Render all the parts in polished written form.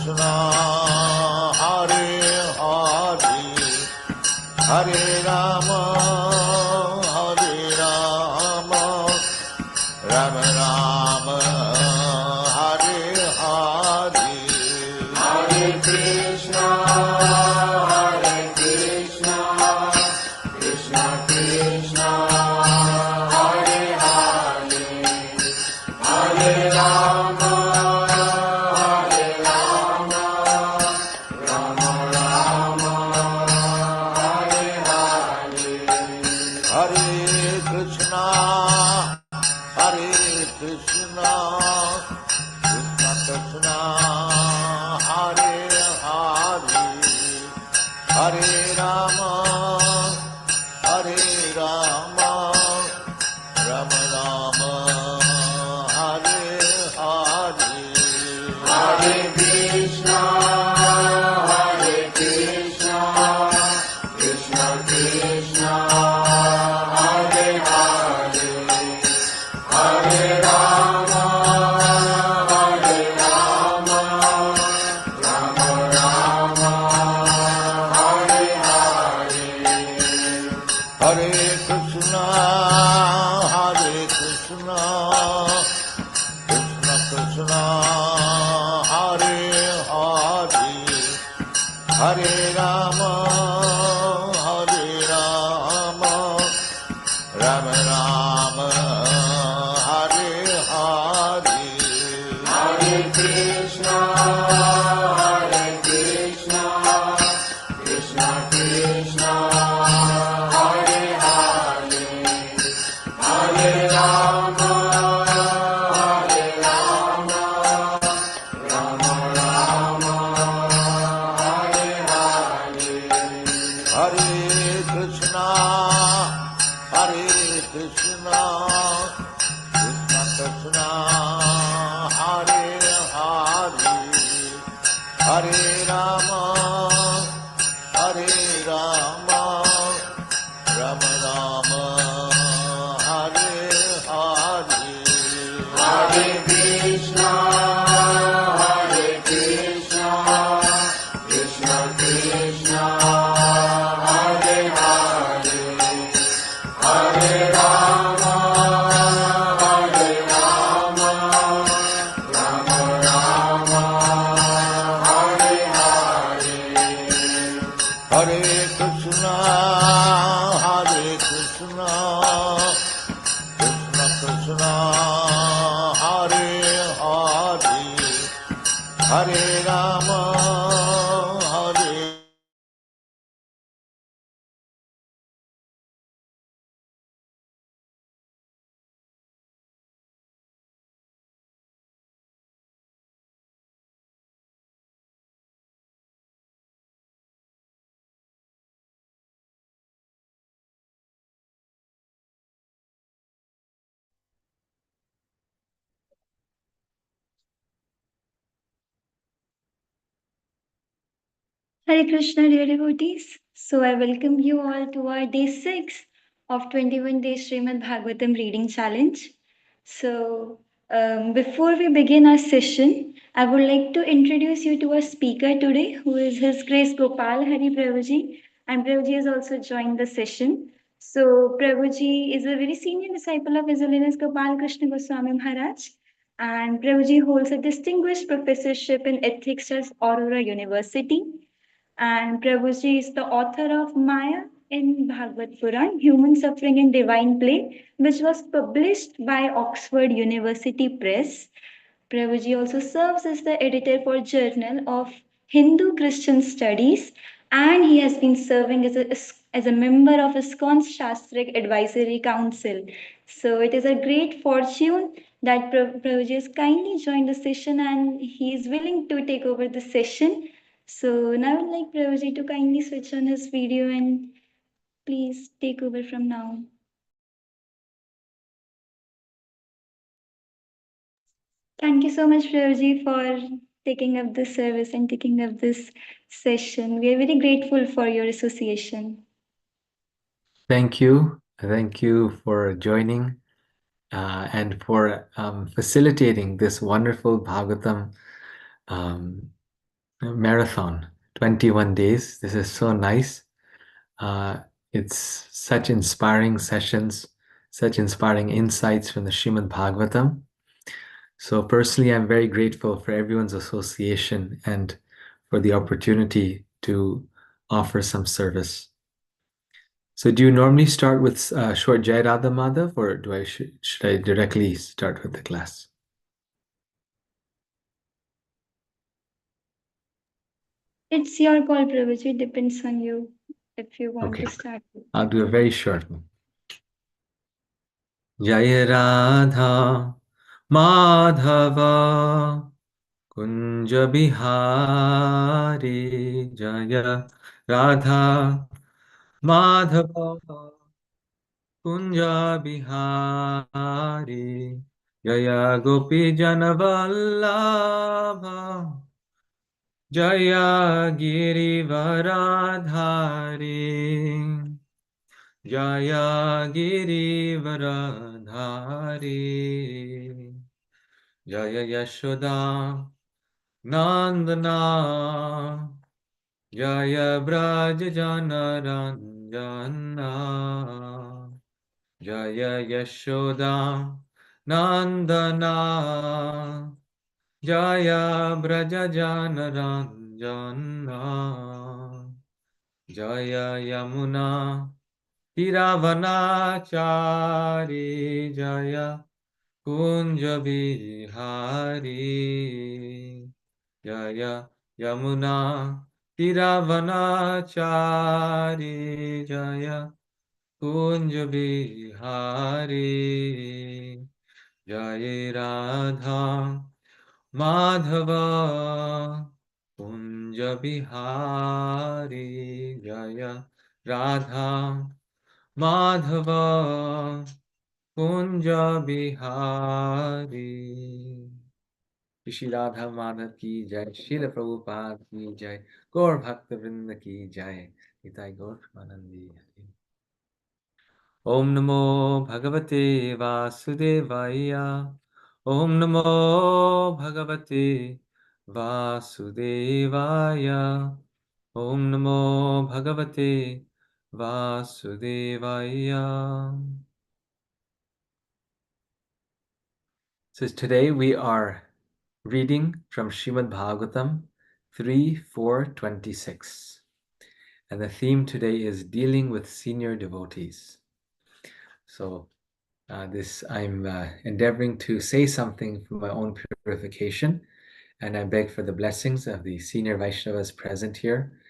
Krishna, Hare Hare, Hare Rama, Hare Rama, Rama Rama, Hare Hare, Hare Krishna, Krishna Krishna, Hare Hare, Hare Rama, Hare Rama, Rama Rama, Hare Hare, Hare Krishna, Krishna Krishna, Hare Hare, Hare Rama, Hare Rama, Rama Rama, Hare Hare, Hare Krishna, Krishna Krishna, Hare Hare, Hare Rama, Hare Rama, Rama Rama, Hare Hare, Hare Krishna, Krishna Krishna, Hare Hare, Hare Rama, Hare Rama, Rama Rama, Hare Hare, Hare Krishna, Krishna Krishna, Hare Hare, Hare Rama, Hare Rama, Rama Rama, Hare Hare, Hare Krishna, Krishna Krishna, Hare Hare, Hare Rama, Hare Rama, Rama Rama, Hare Hare, Hare Krishna, Krishna Krishna, Hare Hare, Hare Rama, Hare Rama, Rama Rama, Hare Hare, Hare Krishna, Krishna Krishna, Hare Hare, Hare Rama, Hare Hare Krishna, dear devotees. So I welcome you all to our day 6 of 21 days Śrīmad Bhāgavatam reading challenge. So before we begin our session, I would like to introduce you to our speaker today, who is His Grace Gopal Hari Prabhuji. And Prabhuji has also joined the session. So Prabhuji is a very senior disciple of His Holiness Gopal Krishna Goswami Maharaj. And Prabhuji holds a distinguished professorship in ethics at Aurora University. And Prabhuji is the author of Maya in Bhagavad Puran, Human Suffering and Divine Play, which was published by Oxford University Press. Prabhuji also serves as the editor for Journal of Hindu Christian Studies, and he has been serving as a member of ISKCON's Shastric Advisory Council. So it is a great fortune that Prabhuji has kindly joined the session and he is willing to take over the session. So now I would like Prabhuji to kindly switch on his video and please take over from now. Thank you so much, Prabhuji, for taking up this service and taking up this session. We are very grateful for your association. Thank you. Thank you for joining and for facilitating this wonderful Bhagavatam marathon, 21 days. This is so nice. It's such inspiring sessions, such inspiring insights from the Śrīmad Bhāgavatam. So personally, I'm very grateful for everyone's association and for the opportunity to offer some service. So do you normally start with short Jai Radha Madhav, or should I directly start with the class? It's your call, Prabhuji. It depends on you if you want Okay. to start. I'll do a very short one. Jai Radha Madhava Kunja Bihari Jaya Radha Madhava Kunja Bihari Jaya Gopi Janavallabha Jaya Girivaradhari Jaya Girivaradhari Jaya Yashoda Nandana Jaya Brajajana Ranjana Jaya Yashoda Nandana Jaya Brajajana Ranjana Jaya Yamuna Tiravanachari Jaya Kunja Bihari Jaya Yamuna Tiravanachari Jaya Kunja Bihari Jaya Radha Madhava Kunja Bihari Jaya Radha Madhava Kunja Bihari Shri Radha Madhav ki jai, Srila Prabhupada ki jai, Gaur Bhakta Vrinda ki jai, Nitai Gaur Manandi. Om Namo Bhagavate Vasudevaya, Om Namo Bhagavate Vasudevaya, Om Namo Bhagavate Vasudevaya. So today we are reading from Śrīmad Bhāgavatam 3:4-26. And the theme today is dealing with senior devotees. So I'm endeavoring to say something for my own purification, and I beg for the blessings of the senior Vaishnavas present here,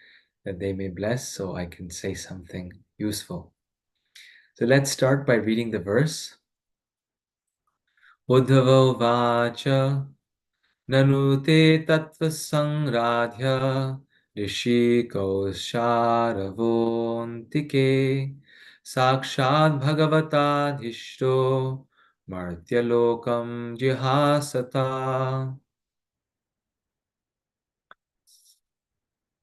that they may bless so I can say something useful. So let's start by reading the verse. Uddhava vacha Nanu te tattva sangradhya rishiko sharavontike sakshad bhagavata dhishto martyalokam jihasata.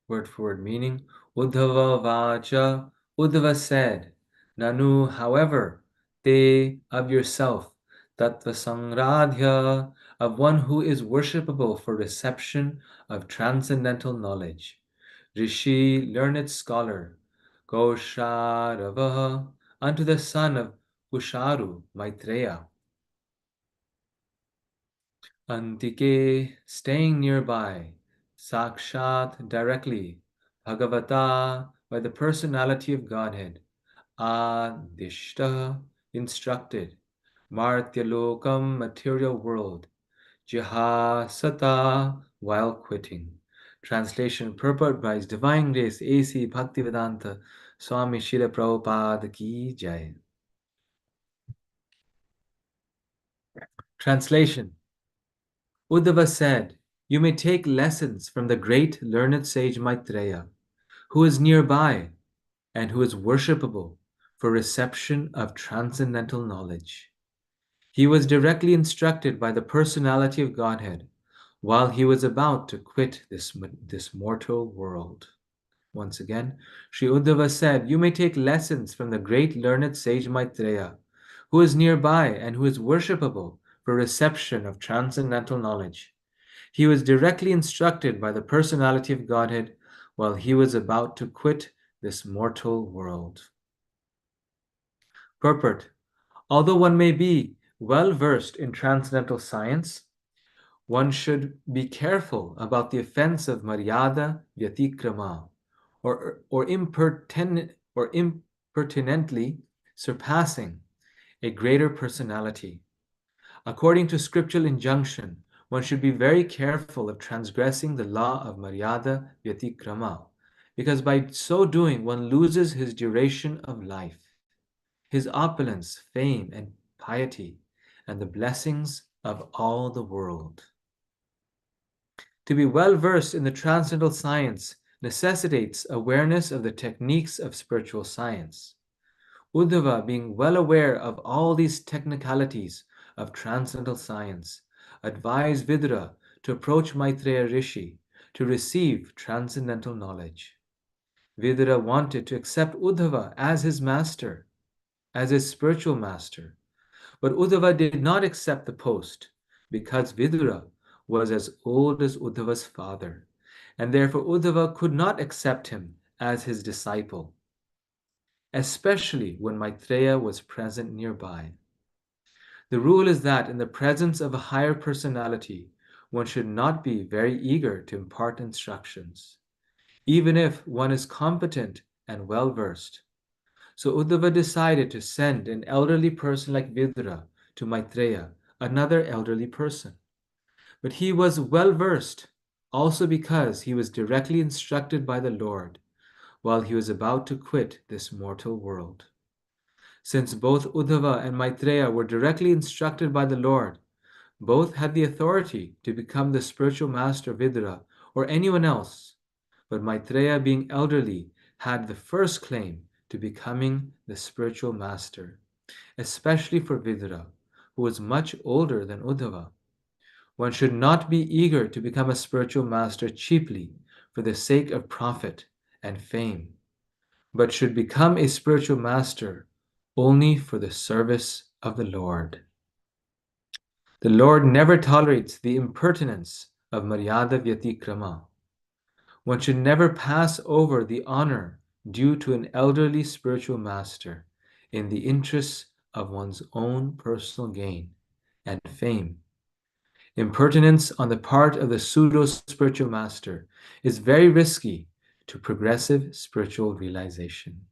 Word for word meaning. Uddhava vacha, Uddhava said, Nanu, however, te, of yourself, tattva sangradhya, of one who is worshipable for reception of transcendental knowledge. Rishi, learned scholar, Gosharavaha, unto the son of Usharu, Maitreya. Antike, staying nearby, Sakshat, directly, Bhagavata, by the personality of Godhead, Adishta, instructed, Martyalokam, material world, Jihasata, while quitting. Translation purport by His Divine Grace A.C. Bhaktivedanta Swami Srila Prabhupada Ki Jai. Translation. Uddhava said, you may take lessons from the great learned sage Maitreya, who is nearby and who is worshipable for reception of transcendental knowledge. He was directly instructed by the personality of Godhead while he was about to quit this mortal world. Once again, Sri Uddhava said, you may take lessons from the great learned sage Maitreya, who is nearby and who is worshipable for reception of transcendental knowledge. He was directly instructed by the personality of Godhead while he was about to quit this mortal world. Purport. Although one may be well versed in transcendental science, one should be careful about the offense of Maryada Vyatikrama, or impertinently surpassing a greater personality. According to scriptural injunction, one should be very careful of transgressing the law of Maryada Vyatikrama, because by so doing one loses his duration of life, his opulence, fame, and piety, and the blessings of all the world. To be well versed in the transcendental science necessitates awareness of the techniques of spiritual science. Uddhava, being well aware of all these technicalities of transcendental science, advised Vidura to approach Maitreya Rishi to receive transcendental knowledge. Vidura wanted to accept Uddhava as his master, as his spiritual master, but Uddhava did not accept the post because Vidura was as old as Uddhava's father, and therefore Uddhava could not accept him as his disciple, especially when Maitreya was present nearby. The rule is that in the presence of a higher personality, one should not be very eager to impart instructions, even if one is competent and well versed. So Uddhava decided to send an elderly person like Vidura to Maitreya, another elderly person. But he was well versed, also because he was directly instructed by the Lord while he was about to quit this mortal world. Since both Uddhava and Maitreya were directly instructed by the Lord, both had the authority to become the spiritual master of Vidura or anyone else, but Maitreya, being elderly, had the first claim to becoming the spiritual master, especially for Vidura, who was much older than Uddhava. One should not be eager to become a spiritual master cheaply for the sake of profit and fame, but should become a spiritual master only for the service of the Lord. The Lord never tolerates the impertinence of Maryada Vyatikrama. One should never pass over the honor due to an elderly spiritual master in the interests of one's own personal gain and fame. Impertinence on the part of the pseudo-spiritual master is very risky to progressive spiritual realization.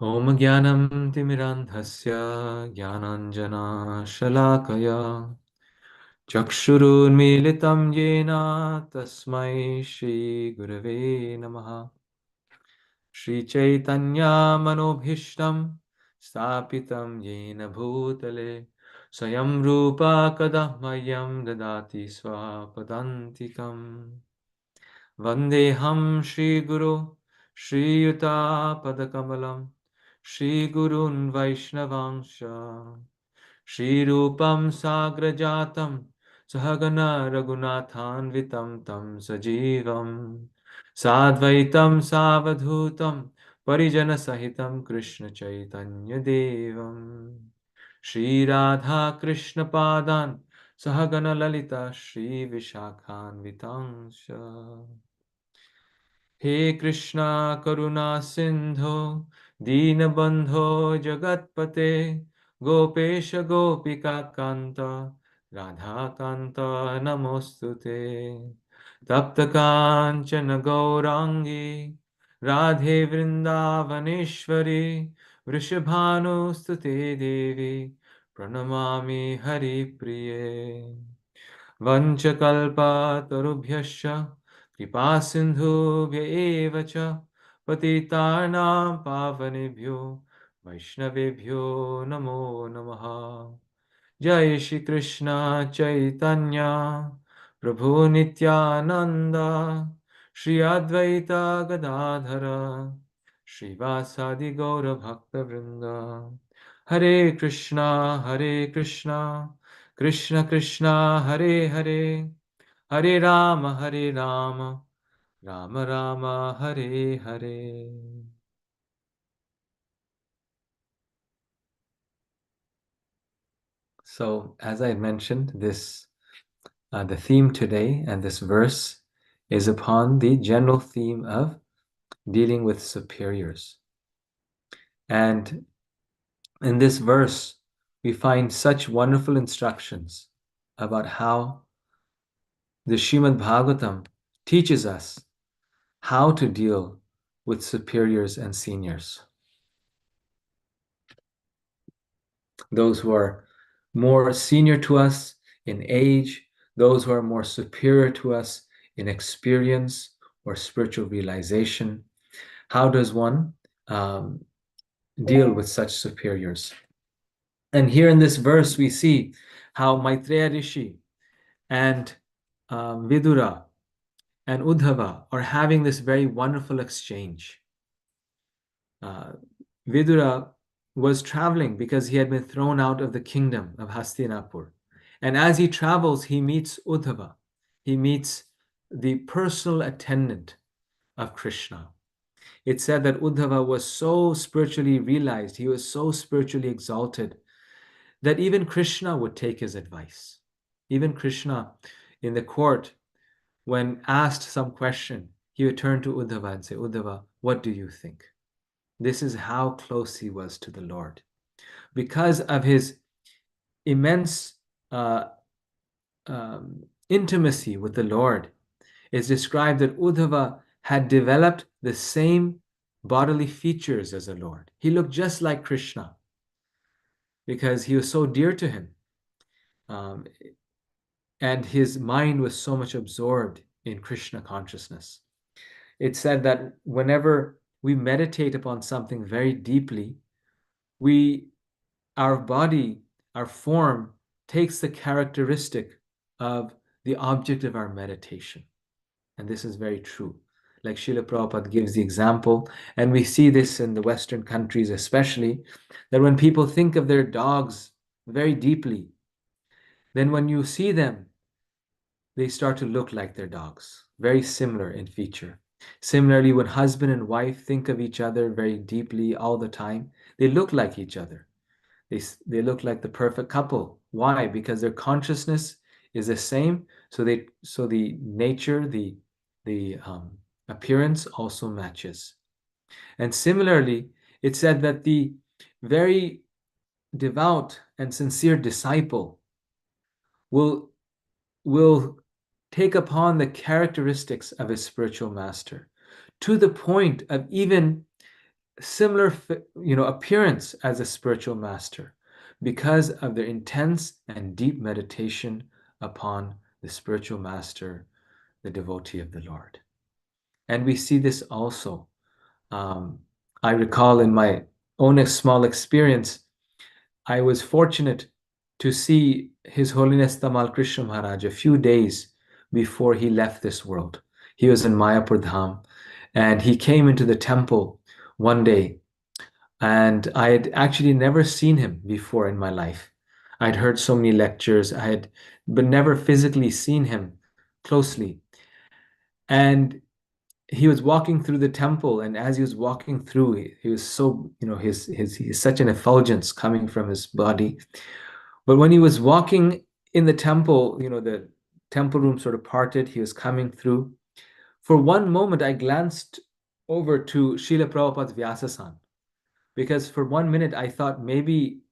Om Jnanam Timirandhasya Jnananjana Shalakaya Chakshurunmilitam Yena Tasmai Shri Gurave Namaha Shri Chaitanya Manobhishtam Stapitam Yena Bhutale Swayam Rupa Kadahmayam Dadati Swapadantikam Vandeham Shri Guru Shri Yuta Padakamalam Shri Gurun Vaishnavangsha Shri Rupam Sagrajatam Sahagana Raghunathanvitam Tam Sajivam Sadvaitam Savadhutam Parijana Sahitam Krishna Chaitanya Devam Shri Radha Krishna Padan Sahagana Lalita Shri Vishakhanvitangsha He Krishna Karuna Sindho Deenabandho Jagatpate Gopesha Gopika Kanta Radha Kanta Namostute Tapta Kanchana Gaurangi Radhe Vrindavaneshwari Vrishabhanu Stute Devi Pranamami Hari Priye Vanchakalpa Tarubhyascha Kripa Sindhubhya eva cha Patitanam Pavanebhyo Vaishnavebhyo Namo Namaha Jai Shri Krishna Chaitanya Prabhu Nityananda Shri Advaita Gadadhara Shri Vasadi Gaura Bhakta Vrinda Hare Krishna Hare Krishna Krishna Krishna Hare Hare Hare Rama Hare Rama Rama Rama Hare Hare. So, as I mentioned, the theme today and this verse is upon the general theme of dealing with superiors. And in this verse, we find such wonderful instructions about how the Śrīmad Bhāgavatam teaches us how to deal with superiors and seniors. Those who are more senior to us in age, those who are more superior to us in experience or spiritual realization. How does one deal with such superiors? And here in this verse, we see how Maitreya Rishi and Vidura and Uddhava are having this very wonderful exchange. Vidura was traveling because he had been thrown out of the kingdom of Hastinapur. And as he travels, he meets Uddhava. He meets the personal attendant of Krishna. It said that Uddhava was so spiritually realized, he was so spiritually exalted, that even Krishna would take his advice. Even Krishna in the court, when asked some question, he would turn to Uddhava and say, Uddhava, what do you think? This is how close he was to the Lord. Because of his immense intimacy with the Lord, it's described that Uddhava had developed the same bodily features as the Lord. He looked just like Krishna because he was so dear to him. And his mind was so much absorbed in Krishna consciousness. It said that whenever we meditate upon something very deeply, our body, our form takes the characteristic of the object of our meditation. And this is very true. Like Srila Prabhupada gives the example, and we see this in the Western countries especially, that when people think of their dogs very deeply, then when you see them, they start to look like their dogs, very similar in feature. Similarly, when husband and wife think of each other very deeply all the time, they look like each other. They look like the perfect couple. Why? Because their consciousness is the same. So the nature, the appearance also matches. And similarly, it said that the very devout and sincere disciple will take upon the characteristics of his spiritual master, to the point of even similar appearance as a spiritual master, because of their intense and deep meditation upon the spiritual master, the devotee of the Lord. And we see this also. I recall in my own small experience, I was fortunate to see His Holiness Tamal Krishna Maharaj a few days before he left this world. He was in Mayapur Dham, and he came into the temple one day, and I had actually never seen him before in my life. I'd heard so many lectures, but never physically seen him closely. And he was walking through the temple, and as he was walking through, he was so, he's such an effulgence coming from his body. But when he was walking in the temple, the temple room sort of parted, he was coming through. For one moment, I glanced over to Srila Prabhupada's Vyasasan, because for 1 minute, I thought maybe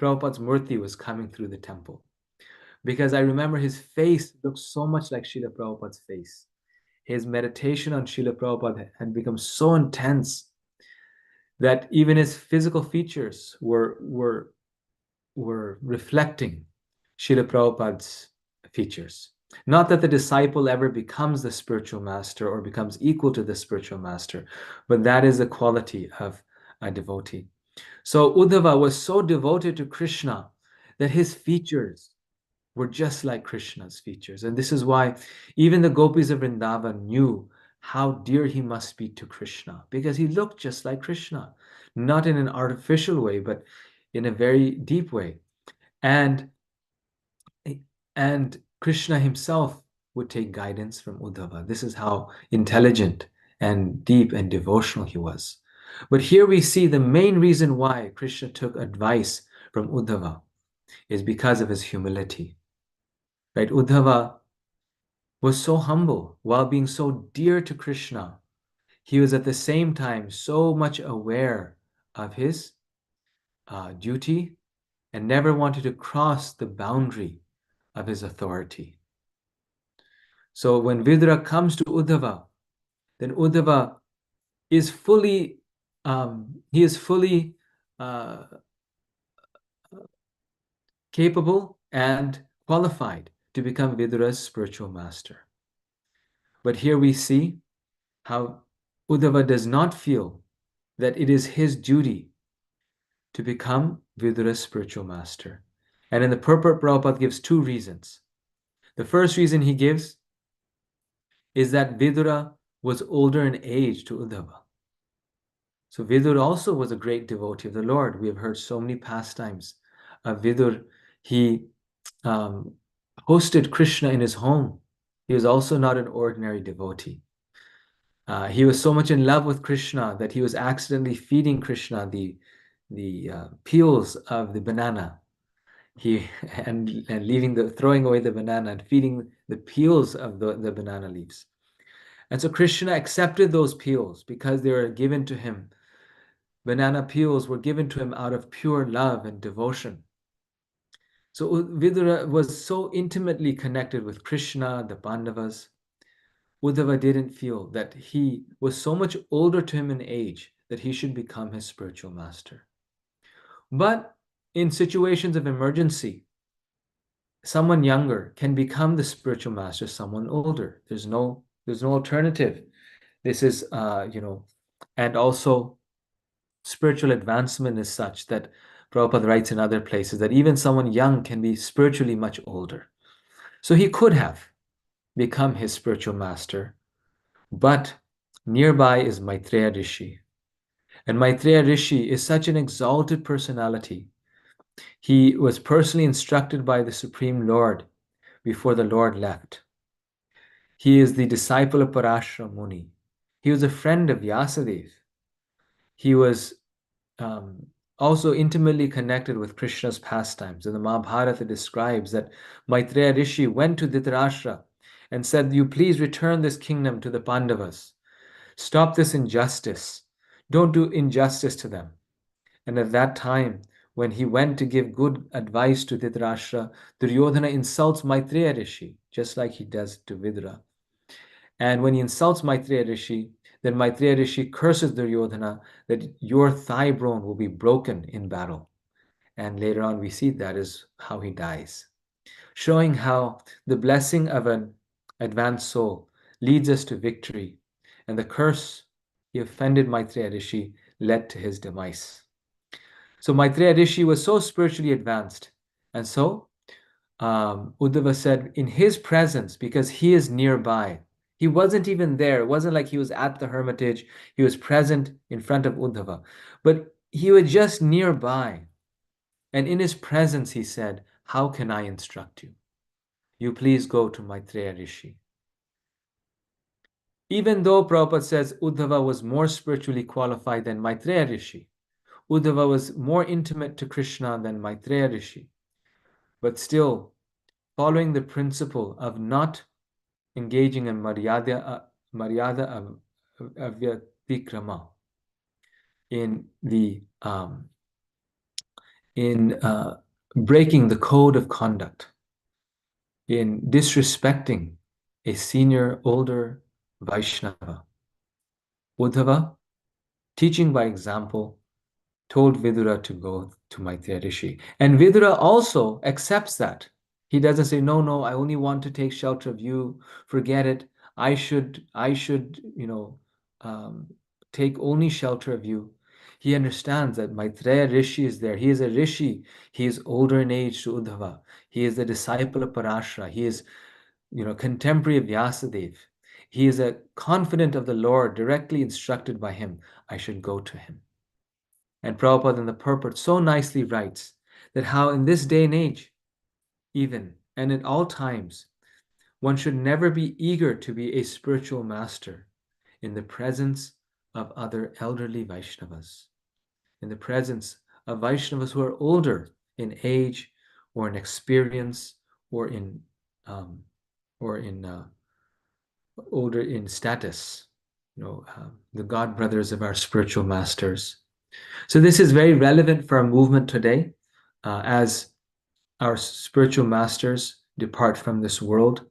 Prabhupada's Murti was coming through the temple. Because I remember his face looked so much like Srila Prabhupada's face. His meditation on Srila Prabhupada had become so intense that even his physical features were reflecting Srila Prabhupada's features. Not that the disciple ever becomes the spiritual master or becomes equal to the spiritual master, but that is the quality of a devotee. So Uddhava was so devoted to Krishna that his features were just like Krishna's features. And this is why even the gopis of Vrindavan knew how dear he must be to Krishna, because he looked just like Krishna, not in an artificial way, but in a very deep way. And Krishna himself would take guidance from Uddhava. This is how intelligent and deep and devotional he was. But here we see the main reason why Krishna took advice from Uddhava is because of his humility. Right? Uddhava was so humble while being so dear to Krishna. He was at the same time so much aware of his duty and never wanted to cross the boundary of his authority. So when Vidura comes to Uddhava, then Uddhava is fully uh, capable and qualified to become Vidura's spiritual master. But here we see how Uddhava does not feel that it is his duty to become Vidura's spiritual master. And in the purport, Prabhupada gives two reasons. The first reason he gives is that Vidura was older in age to Uddhava. So Vidur also was a great devotee of the Lord. We have heard so many pastimes of Vidur. He hosted Krishna in his home. He was also not an ordinary devotee. He was so much in love with Krishna that he was accidentally feeding Krishna the peels of the banana. And throwing away the banana and feeding the peels of the banana leaves. And so Krishna accepted those peels because they were given to him. Banana peels were given to him out of pure love and devotion. So Vidura was so intimately connected with Krishna, the Pandavas. Uddhava didn't feel that he was so much older to him in age that he should become his spiritual master. But in situations of emergency, someone younger can become the spiritual master, someone older. There's no alternative. This is, and also spiritual advancement is such that Prabhupada writes in other places that even someone young can be spiritually much older. So he could have become his spiritual master, but nearby is Maitreya Rishi. And Maitreya Rishi is such an exalted personality. He was personally instructed by the Supreme Lord before the Lord left. He is the disciple of Parashara Muni. He was a friend of Vyasadeva. He was also intimately connected with Krishna's pastimes. In the Mahabharata, it describes that Maitreya Rishi went to Dhritarashtra and said, "You please return this kingdom to the Pandavas. Stop this injustice. Don't do injustice to them." And at that time, when he went to give good advice to Dhritarashtra, Duryodhana insults Maitreya Rishi, just like he does to Vidura. And when he insults Maitreya Rishi, then Maitreya Rishi curses Duryodhana that your thigh bone will be broken in battle. And later on, we see that is how he dies, showing how the blessing of an advanced soul leads us to victory, and the curse he offended Maitreya Rishi led to his demise. So Maitreya Rishi was so spiritually advanced, and so Uddhava said, in his presence, because he is nearby, he wasn't even there. It wasn't like he was at the hermitage. He was present in front of Uddhava, but he was just nearby. And in his presence, he said, "How can I instruct you? You please go to Maitreya Rishi." Even though Prabhupada says Uddhava was more spiritually qualified than Maitreya Rishi, Uddhava was more intimate to Krishna than Maitreya Rishi, but still, following the principle of not engaging in Maryada Avyatikrama, in breaking the code of conduct, in disrespecting a senior, older Vaishnava. Uddhava, teaching by example, told Vidura to go to Maitreya Rishi. And Vidura also accepts that. He doesn't say, no, I only want to take shelter of you. Forget it. I should, take only shelter of you. He understands that Maitreya Rishi is there. He is a Rishi. He is older in age to Uddhava. He is the disciple of Parashara. He is, contemporary of Vyasadeva. He is a confidant of the Lord, directly instructed by him. I should go to him. And Prabhupada in the purport so nicely writes that how in this day and age, even, and at all times, one should never be eager to be a spiritual master in the presence of other elderly Vaishnavas, in the presence of Vaishnavas who are older in age or in experience, or in older in status. The God brothers of our spiritual masters. So this is very relevant for our movement today, as our spiritual masters depart from this world.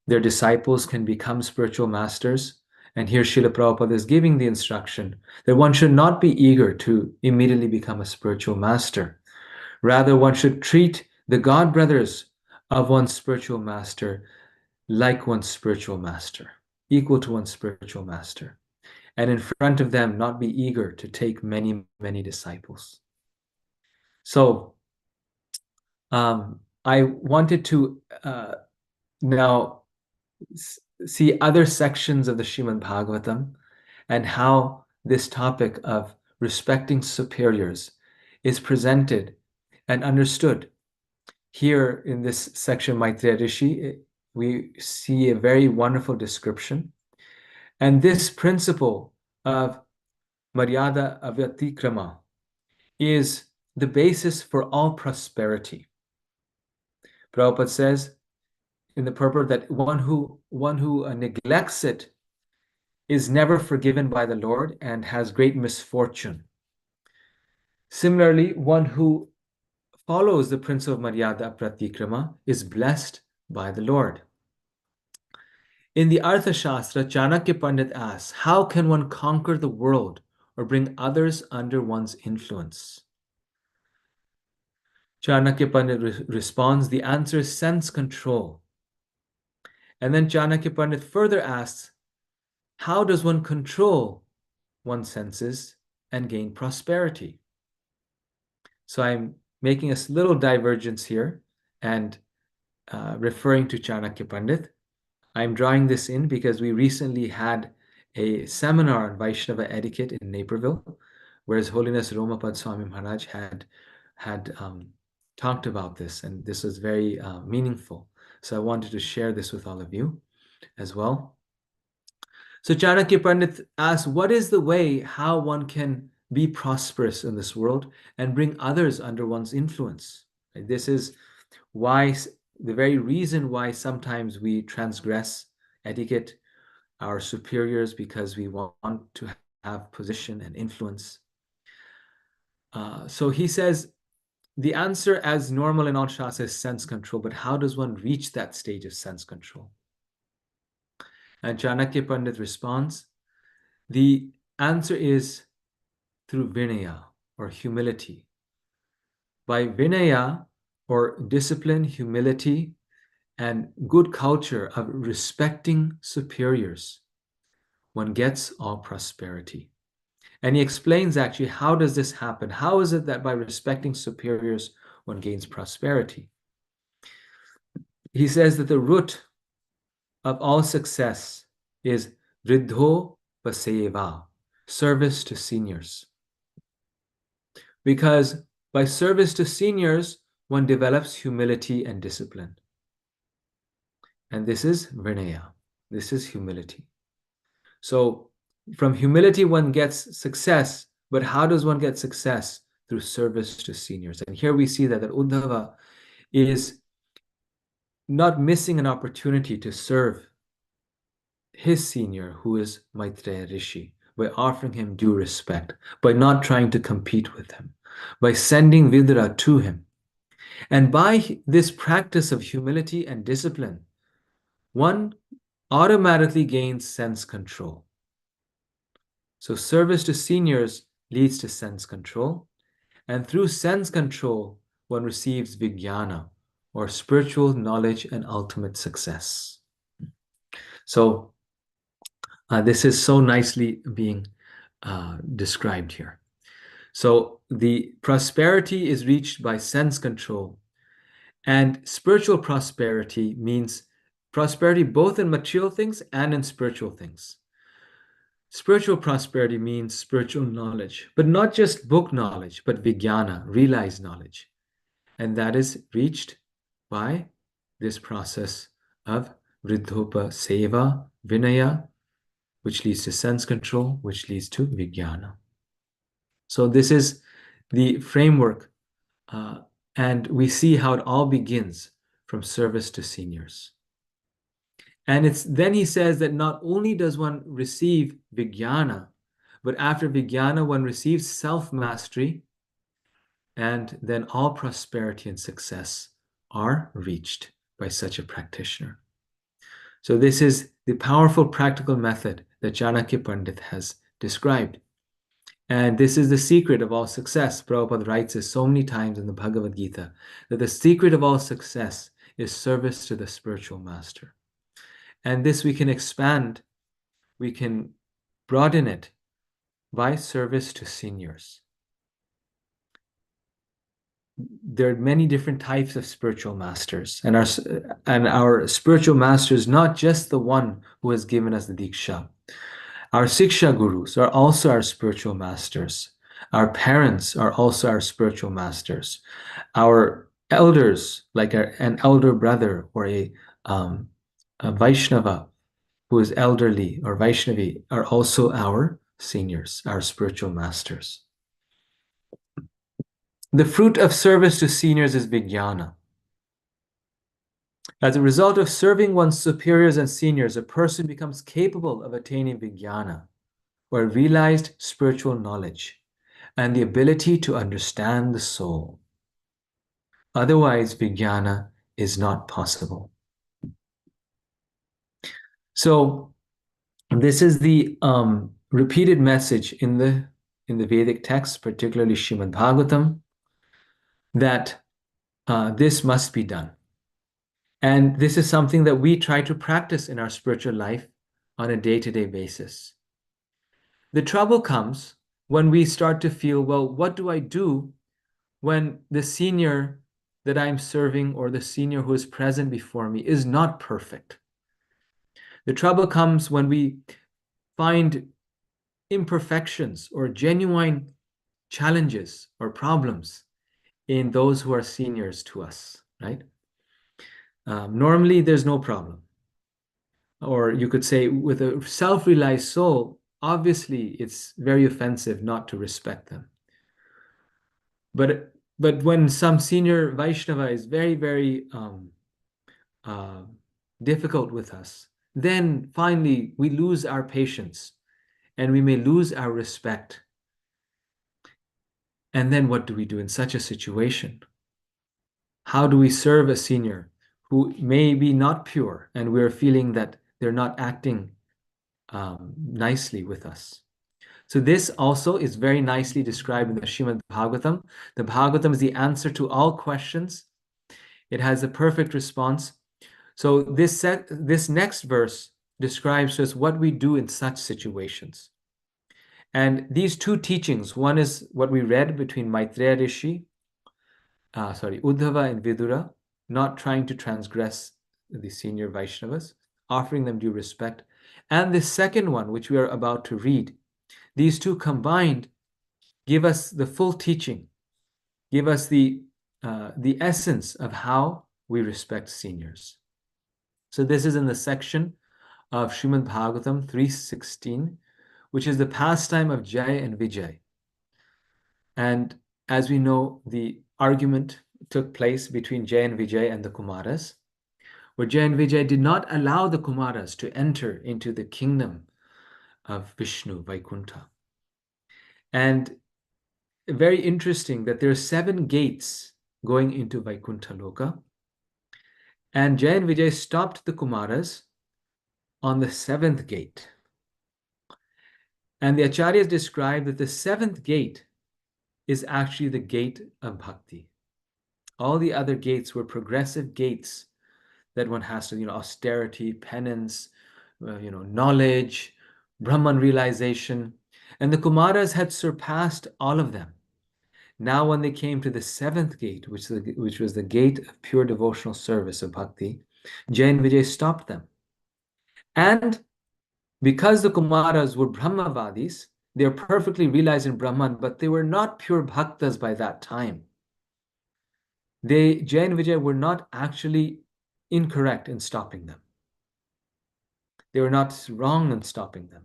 Their disciples can become spiritual masters. And here Srila Prabhupada is giving the instruction that one should not be eager to immediately become a spiritual master. Rather, one should treat the God brothers of one's spiritual master like one's spiritual master, equal to one's spiritual master. And in front of them, not be eager to take many, many disciples. So, I wanted to now see other sections of the Śrīmad Bhāgavatam and how this topic of respecting superiors is presented and understood. Here in this section, Maitreya Rishi, we see a very wonderful description. And this principle of Maryada Avyatikrama is the basis for all prosperity. Prabhupada says in the purport that one who neglects it is never forgiven by the Lord and has great misfortune. Similarly, one who follows the principle of Maryada Pratikrama is blessed by the Lord. In the Artha Shastra, Chanakya Pandit asks, how can one conquer the world or bring others under one's influence? Chanakya Pandit responds, the answer is sense control. And then Chanakya Pandit further asks, how does one control one's senses and gain prosperity? So I'm making a little divergence here and referring to Chanakya Pandit. I'm drawing this in because we recently had a seminar on Vaishnava etiquette in Naperville, where His Holiness Romapad Swami Maharaj had talked about this, and this was very meaningful. So I wanted to share this with all of you as well. So Chanakya Pandit asks, what is the way how one can be prosperous in this world and bring others under one's influence? This is why, the very reason why sometimes we transgress etiquette, our superiors, because we want to have position and influence. So he says, the answer as normal in all Shastra is sense control, but how does one reach that stage of sense control? And Chanakya Pandit responds, the answer is through vinaya, or humility. By vinaya, or discipline, humility, and good culture of respecting superiors, one gets all prosperity. And he explains actually, how does this happen? How is it that by respecting superiors, one gains prosperity? He says that the root of all success is riddho paseva, service to seniors. Because by service to seniors, one develops humility and discipline. And this is vinaya. This is humility. So from humility, one gets success. But how does one get success? Through service to seniors. And here we see that Uddhava is not missing an opportunity to serve his senior, who is Maitreya Rishi, by offering him due respect, by not trying to compete with him, by sending Vidra to him. And by this practice of humility and discipline, one automatically gains sense control. So service to seniors leads to sense control. And through sense control, one receives vijnana, or spiritual knowledge and ultimate success. So this is so nicely being described here. So the prosperity is reached by sense control. And spiritual prosperity means prosperity both in material things and in spiritual things. Spiritual prosperity means spiritual knowledge, but not just book knowledge, but vijnana, realized knowledge. And that is reached by this process of riddhopa seva, vinaya, which leads to sense control, which leads to vijnana. So this is the framework And we see how it all begins from service to seniors. And then he says that not only does one receive vijnana, but after vijnana, one receives self-mastery, and then all prosperity and success are reached by such a practitioner. So this is the powerful practical method that Chanakya Pandit has described. And this is the secret of all success. Prabhupada writes this so many times in the Bhagavad Gita, that the secret of all success is service to the spiritual master. And this we can expand, we can broaden it by service to seniors. There are many different types of spiritual masters, and our spiritual master is not just the one who has given us the Diksha. Our Siksha Gurus are also our spiritual masters. Our parents are also our spiritual masters. Our elders, like an elder brother or a Vaishnava who is elderly or Vaishnavi, are also our seniors, our spiritual masters. The fruit of service to seniors is vijnana. As a result of serving one's superiors and seniors, a person becomes capable of attaining vijnana, or realized spiritual knowledge, and the ability to understand the soul. Otherwise, vijnana is not possible. So, this is the repeated message in the Vedic texts, particularly Śrīmad Bhāgavatam, that this must be done. And this is something that we try to practice in our spiritual life on a day-to-day basis. The trouble comes when we start to feel, well, what do I do when the senior that I'm serving or the senior who is present before me is not perfect? The trouble comes when we find imperfections or genuine challenges or problems in those who are seniors to us, right? Normally, there's no problem. Or you could say, with a self-realized soul, obviously it's very offensive not to respect them. But when some senior Vaishnava is very, very difficult with us, then finally we lose our patience and we may lose our respect. And then what do we do in such a situation? How do we serve a senior who may be not pure and we're feeling that they're not acting nicely with us? So this also is very nicely described in the Śrīmad Bhāgavatam. The Bhāgavatam is the answer to all questions. It has a perfect response. So this next verse describes to us what we do in such situations. And these two teachings, one is what we read between Maitreya Rishi, Uddhava and Vidura, not trying to transgress the senior Vaishnavas, offering them due respect. And the second one, which we are about to read, these two combined give us the full teaching, give us the essence of how we respect seniors. So this is in the section of Śrīmad Bhāgavatam 3:16, which is the pastime of Jai and Vijay. And as we know, the argument took place between Jai and Vijay and the Kumaras, where Jai and Vijay did not allow the Kumaras to enter into the kingdom of Vishnu, Vaikuntha. And very interesting that there are 7 gates going into Vaikuntha Loka. And Jai and Vijay stopped the Kumaras on the 7th gate. And the Acharyas describe that the 7th gate is actually the gate of bhakti. All the other gates were progressive gates that one has to, austerity, penance, knowledge, Brahman realization. And the Kumaras had surpassed all of them. Now when they came to the 7th gate, which was the gate of pure devotional service of bhakti, Jai and Vijay stopped them. And because the Kumaras were Brahmavadis, they were perfectly realized in Brahman, but they were not pure bhaktas by that time. Jai and Vijay were not actually incorrect in stopping them. They were not wrong in stopping them.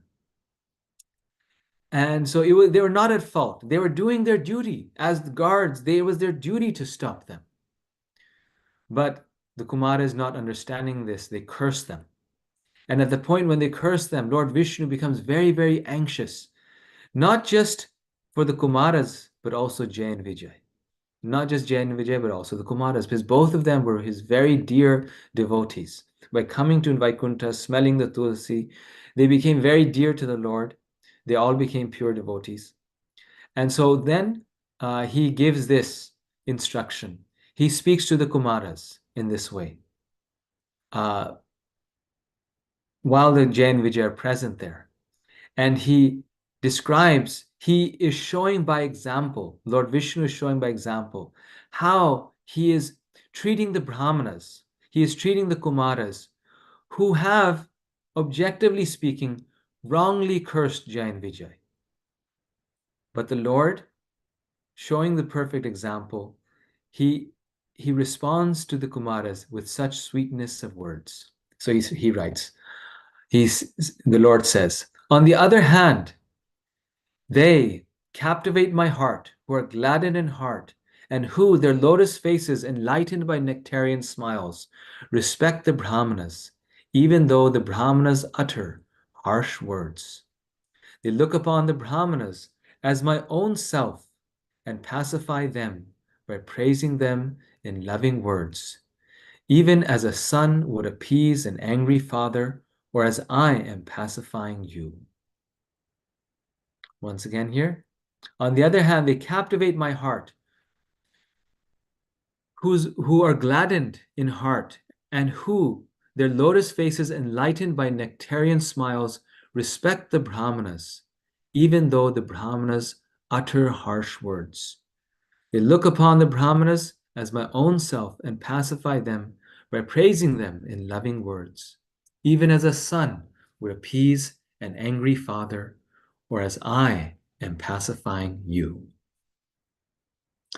And so they were not at fault. They were doing their duty. As the guards, it was their duty to stop them. But the Kumaras, not understanding this, they curse them. And at the point when they curse them, Lord Vishnu becomes very, very anxious, not just for the Kumaras, but also Jay and Vijay. Not just Jay and Vijay, but also the Kumaras, because both of them were his very dear devotees. By coming to Vaikuntha, smelling the tulsi, they became very dear to the Lord. They all became pure devotees. And so then he gives this instruction. He speaks to the Kumaras in this way. While the Jay and Vijay are present there. And he describes, he is showing by example, Lord Vishnu is showing by example, how he is treating the Brahmanas, he is treating the Kumaras, who have, objectively speaking, wrongly cursed Jay and Vijay. But the Lord, showing the perfect example, he responds to the Kumaras with such sweetness of words. So he writes, the Lord says, on the other hand, they captivate my heart, who are gladdened in heart, and who, their lotus faces enlightened by nectarian smiles, respect the Brahmanas, even though the Brahmanas utter harsh words. They look upon the Brahmanas as my own self and pacify them by praising them in loving words, even as a son would appease an angry father, or as I am pacifying you. Once again here. On the other hand, they captivate my heart, who are gladdened in heart, and who, their lotus faces enlightened by nectarian smiles, respect the Brahmanas, even though the Brahmanas utter harsh words. They look upon the Brahmanas as my own self and pacify them by praising them in loving words, even as a son would appease an angry father, or as I am pacifying you.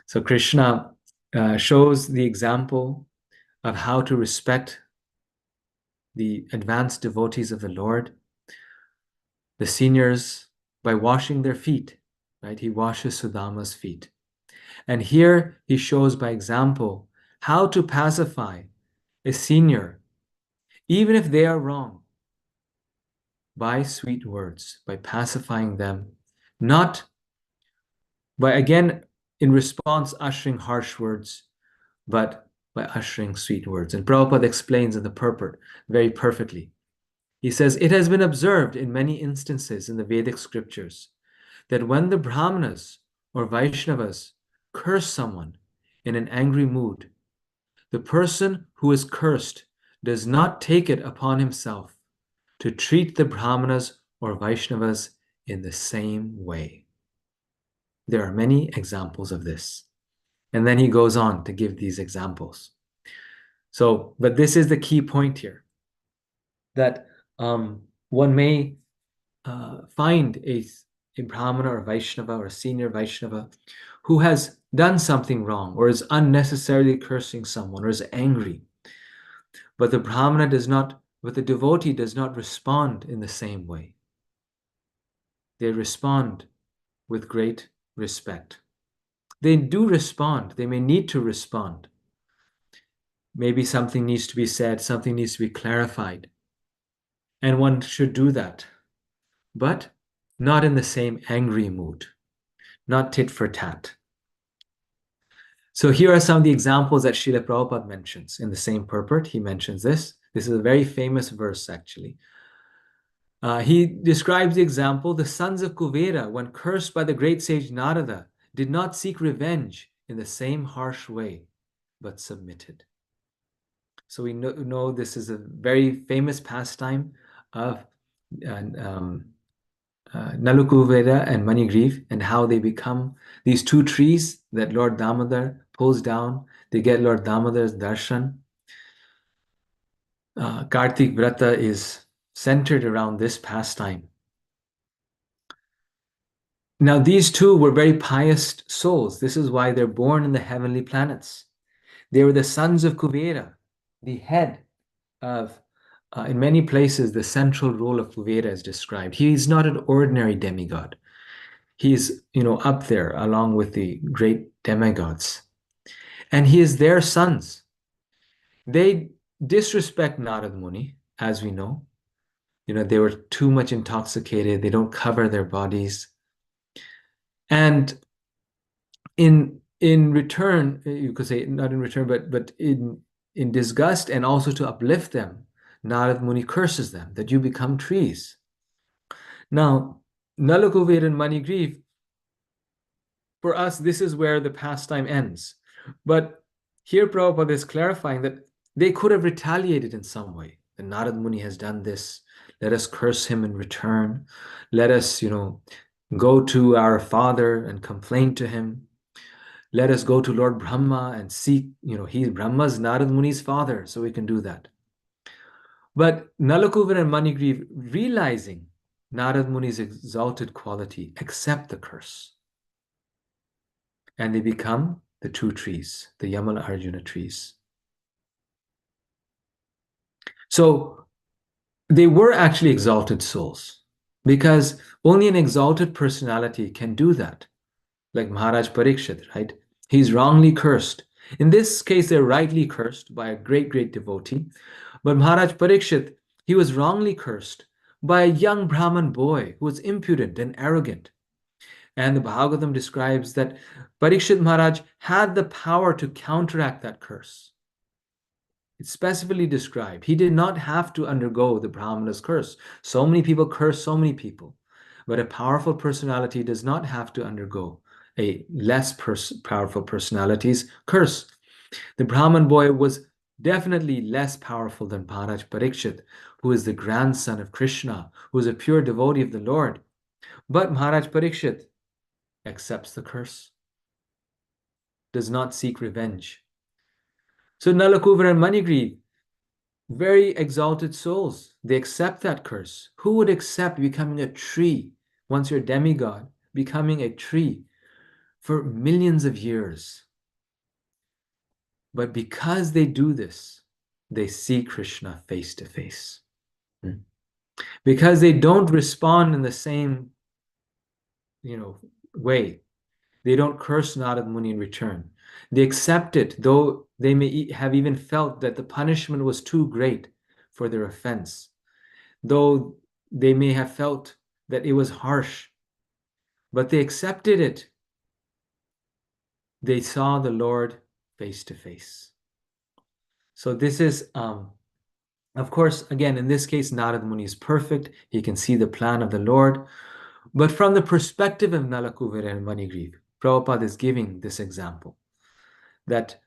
So Krishna shows the example of how to respect the advanced devotees of the Lord, the seniors, by washing their feet, right? He washes Sudama's feet. And here he shows by example how to pacify a senior, even if they are wrong, by sweet words, by pacifying them, not by, again, in response, ushering harsh words, but by ushering sweet words. And Prabhupada explains in the purport very perfectly. He says, it has been observed in many instances in the Vedic scriptures that when the Brahmanas or Vaishnavas curse someone in an angry mood, the person who is cursed does not take it upon himself to treat the Brahmanas or Vaishnavas in the same way. There are many examples of this. And then he goes on to give these examples. So, but this is the key point here, that one may find a Brahmana or Vaishnava or a senior Vaishnava who has done something wrong or is unnecessarily cursing someone or is angry. But the Brahmana does not, but the devotee does not respond in the same way. They respond with great respect. They do respond. They may need to respond. Maybe something needs to be said, something needs to be clarified. And one should do that. But not in the same angry mood, not tit for tat. So here are some of the examples that Srila Prabhupada mentions in the same purport. He mentions this. This is a very famous verse, actually. He describes the example, the sons of Kuvera, when cursed by the great sage Narada, did not seek revenge in the same harsh way, but submitted. So we know this is a very famous pastime of Nalukuvera and Manigriv, and how they become these two trees that Lord Damodar pulls down. They get Lord Damodar's darshan. Kartik Vrata is centered around this pastime. Now, these two were very pious souls. This is why they're born in the heavenly planets. They were the sons of Kuvera, the head of, in many places, the central role of Kuvera is described. He is not an ordinary demigod. He's, up there along with the great demigods. And he is their sons. They disrespect Narad Muni, as we know. They were too much intoxicated. They don't cover their bodies. And in return, you could say, not in return, but in disgust and also to uplift them, Narad Muni curses them that you become trees. Now, Nalakuvir and Manigriv, for us, this is where the pastime ends. But here Prabhupada is clarifying that they could have retaliated in some way. The Narad Muni has done this. Let us curse him in return. Let us, go to our father and complain to him. Let us go to Lord Brahma and seek, he's Brahma's Narad Muni's father, so we can do that. But Nalakuvir and Manigriv, realizing Narad Muni's exalted quality, accept the curse. And they become the true trees, the Yamala Arjuna trees. So they were actually exalted souls, because only an exalted personality can do that. Like Maharaj Parikshit, right? He's wrongly cursed. In this case, they're rightly cursed by a great, great devotee. But Maharaj Parikshit, he was wrongly cursed by a young Brahmin boy who was impudent and arrogant. And the Bhagavatam describes that Parikshit Maharaj had the power to counteract that curse. It's specifically described. He did not have to undergo the Brahmana's curse. So many people curse so many people. But a powerful personality does not have to undergo a less powerful personality's curse. The Brahman boy was definitely less powerful than Maharaj Parikshit, who is the grandson of Krishna, who is a pure devotee of the Lord. But Maharaj Parikshit accepts the curse, does not seek revenge. So Nalakuvir and Manigriv, very exalted souls, they accept that curse. Who would accept becoming a tree, once you're a demigod, becoming a tree for millions of years? But because they do this, they see Krishna face to face. Because they don't respond in the same, way. They don't curse Narad Muni in return. They accept it, though they may have even felt that the punishment was too great for their offense. Though they may have felt that it was harsh, but they accepted it. They saw the Lord face to face. So this is, of course, again, in this case, Narad Muni is perfect. He can see the plan of the Lord. But from the perspective of Nalakuvir and Manigriv, Prabhupada is giving this example that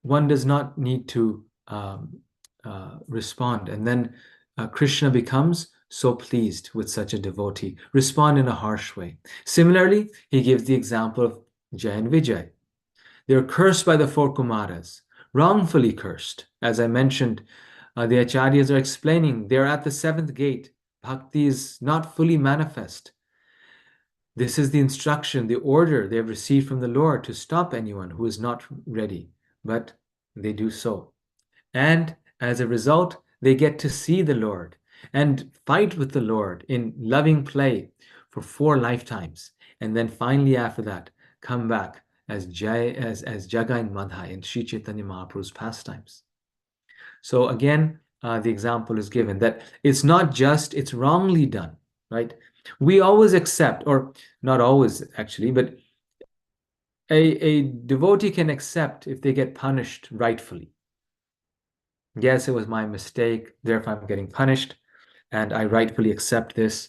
one does not need to respond. And then Krishna becomes so pleased with such a devotee, respond in a harsh way. Similarly, he gives the example of Jai and Vijay. They're cursed by the four Kumaras, wrongfully cursed. As I mentioned, the Acharyas are explaining they're at the seventh gate. Bhakti is not fully manifest. This is the instruction, the order they have received from the Lord to stop anyone who is not ready, but they do so. And as a result, they get to see the Lord and fight with the Lord in loving play for 4 lifetimes. And then finally after that, come back as Jaga and Madha in Sri Chaitanya Mahaprabhu's pastimes. So again, the example is given that it's not just, it's wrongly done, right? We always accept, or not always actually, but a devotee can accept if they get punished rightfully. Yes, it was my mistake, therefore I'm getting punished, and I rightfully accept this.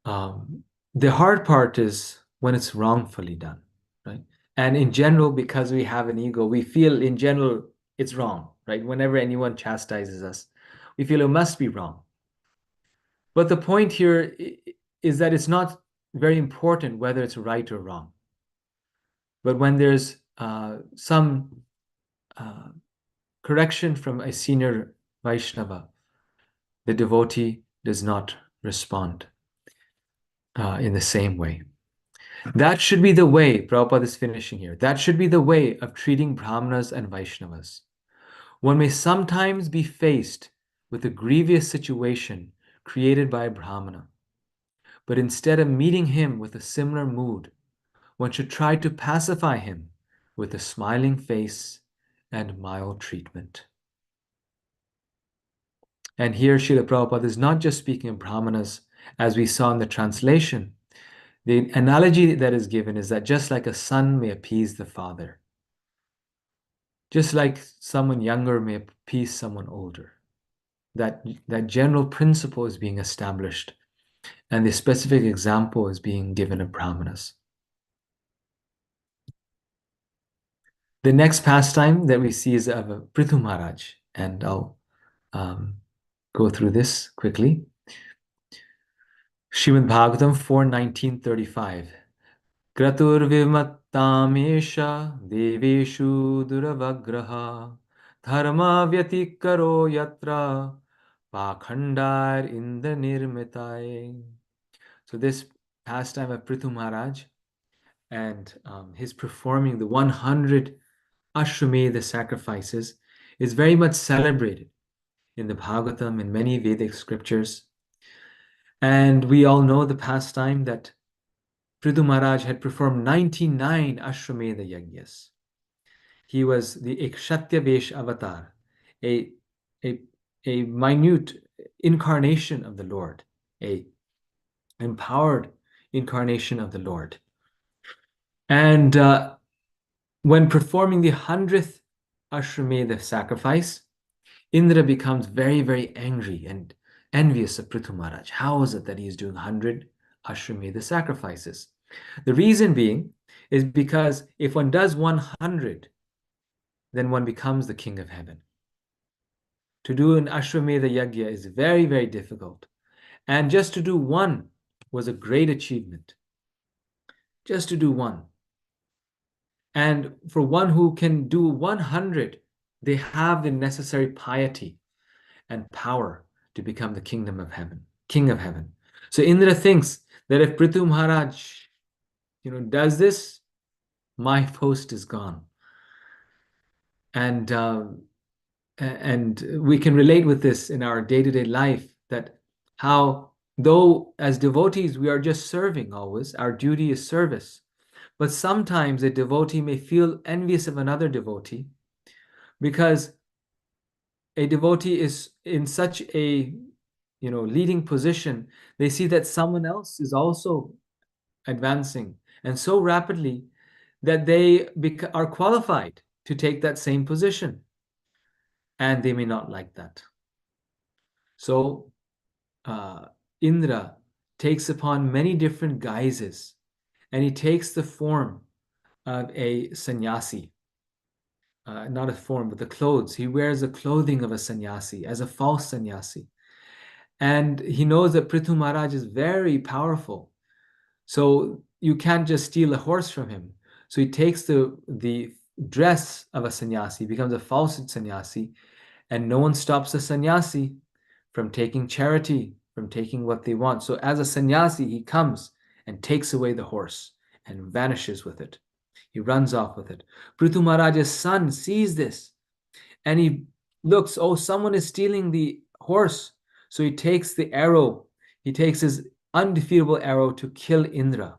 The hard part is when it's wrongfully done, right? And in general, because we have an ego, we feel in general it's wrong, right? Whenever anyone chastises us, we feel it must be wrong. But the point here is that it's not very important whether it's right or wrong. But when there's some correction from a senior Vaishnava, the devotee does not respond in the same way. That should be the way, Prabhupada is finishing here, that should be the way of treating Brahmanas and Vaishnavas. One may sometimes be faced with a grievous situation created by a Brahmana. but instead of meeting him with a similar mood, one should try to pacify him with a smiling face and mild treatment. And here Srila Prabhupada is not just speaking of brahmanas, as we saw in the translation. The analogy that is given is that just like a son may appease the father, just like someone younger may appease someone older, that general principle is being established, and the specific example is being given of brahmanas. The next pastime that we see is of Prithu Maharaj, and I'll go through this quickly. Śrīmad Bhāgavatam 4:19-35. Kratur vimattamesha deveshu duravagraha dharma vyatikaro yatra pakhandar inda nirmitai. So this pastime of Prithu Maharaj and his performing the 100 Ashwamedha sacrifices is very much celebrated in the Bhagavatam and many Vedic scriptures. And we all know the pastime that Prithu Maharaj had performed 99 Ashwamedha Yajnas. He was the Ekshatya Vesh avatar, a minute incarnation of the Lord, a empowered incarnation of the Lord. And when performing the 100th Ashwamedha sacrifice, Indra becomes very, very angry and envious of Prithu Maharaj. How is it that he is doing 100 Ashwamedha sacrifices? The reason being is because if one does 100, then one becomes the king of heaven. To do an Ashwamedha Yajna is very, very difficult. And just to do one was a great achievement. Just to do one. And for one who can do 100, they have the necessary piety and power to become the kingdom of heaven, king of heaven. So Indra thinks that if Prithu Maharaj, does this, my post is gone. And we can relate with this in our day-to-day life, that how, though as devotees we are just serving always, our duty is service, but sometimes a devotee may feel envious of another devotee because a devotee is in such a leading position. They see that someone else is also advancing and so rapidly that they are qualified to take that same position, and they may not like that. So Indra takes upon many different guises, and he takes the form of a sannyasi. Not a form, but the clothes. He wears the clothing of a sannyasi, as a false sannyasi. And he knows that Prithu Maharaj is very powerful. So you can't just steal a horse from him. So he takes the dress of a sannyasi, becomes a false sannyasi, and no one stops a sannyasi from taking charity, from taking what they want. So as a sannyasi, he comes and takes away the horse and vanishes with it. He runs off with it. Prithu Maharaj's son sees this and he looks, oh, someone is stealing the horse. So he takes the arrow, he takes his undefeatable arrow to kill Indra.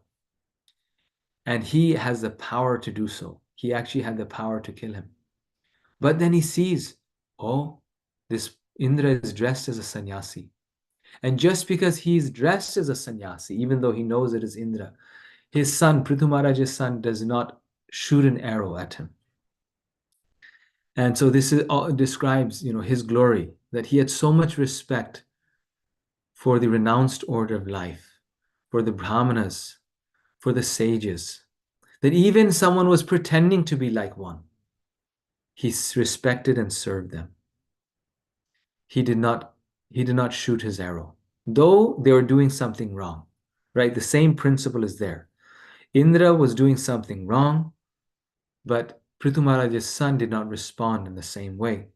And he has the power to do so. He actually had the power to kill him. But then he sees, oh, this Indra is dressed as a sannyasi. And just because he's dressed as a sannyasi, even though he knows it is Indra, his son, Prithu Maharaj's son, does not shoot an arrow at him. And so this describes, his glory, that he had so much respect for the renounced order of life, for the brahmanas, for the sages, that even someone was pretending to be like one, he respected and served them. He did not shoot his arrow, though they were doing something wrong, right? The same principle is there. Indra was doing something wrong, but Prithu Maharaj's son did not respond in the same way.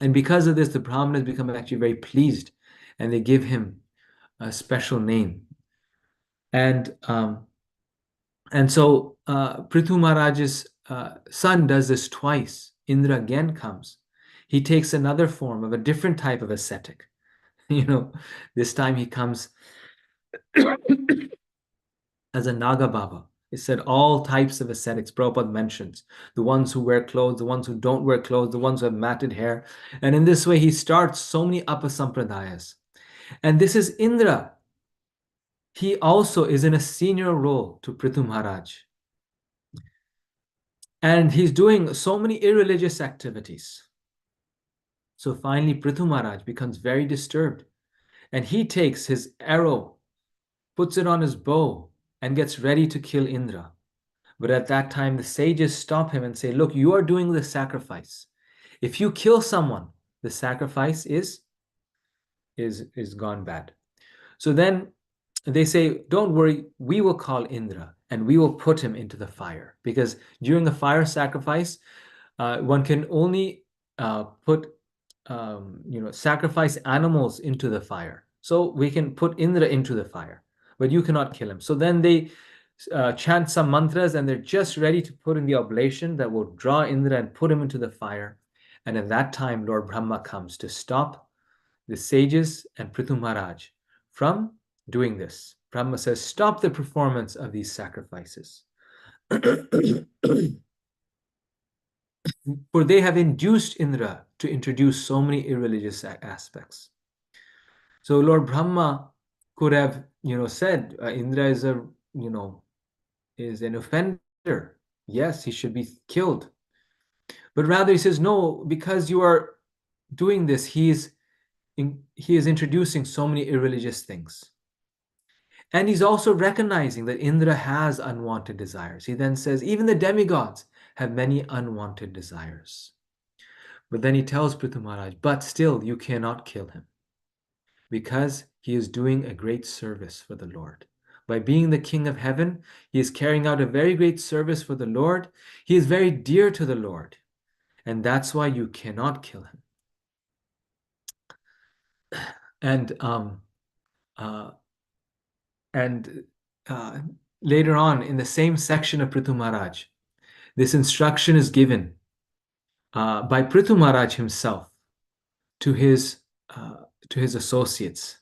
And because of this, the Brahmanas become actually very pleased, and they give him a special name. And so Prithu Maharaj's son does this twice. Indra again comes. He takes another form of a different type of ascetic. This time he comes as a Naga Baba. It said all types of ascetics, Prabhupada mentions, the ones who wear clothes, the ones who don't wear clothes, the ones who have matted hair. And in this way, he starts so many apasampradayas. And this is Indra. He also is in a senior role to Prithu Maharaj. And he's doing so many irreligious activities. So finally, Prithu Maharaj becomes very disturbed. And he takes his arrow, puts it on his bow, and gets ready to kill Indra. But at that time, the sages stop him and say, look, you are doing the sacrifice. If you kill someone, the sacrifice is gone bad. So then they say, don't worry, we will call Indra and we will put him into the fire. Because during the fire sacrifice, one can only sacrifice animals into the fire. So we can put Indra into the fire, but you cannot kill him. So then they chant some mantras and they're just ready to put in the oblation that will draw Indra and put him into the fire. And at that time, Lord Brahma comes to stop the sages and Prithu Maharaj from doing this. Brahma says, stop the performance of these sacrifices. For they have induced Indra to introduce so many irreligious aspects. So Lord Brahma could have, said Indra is an offender. Yes, he should be killed. But rather he says, no, because you are doing this, he is introducing so many irreligious things. And he's also recognizing that Indra has unwanted desires. He then says, even the demigods have many unwanted desires. But then he tells Prithu Maharaj, but still you cannot kill him because he is doing a great service for the Lord. By being the king of heaven, he is carrying out a very great service for the Lord. He is very dear to the Lord. And that's why you cannot kill him. And later on in the same section of Prithu Maharaj, this instruction is given by Prithu Maharaj himself to his associates.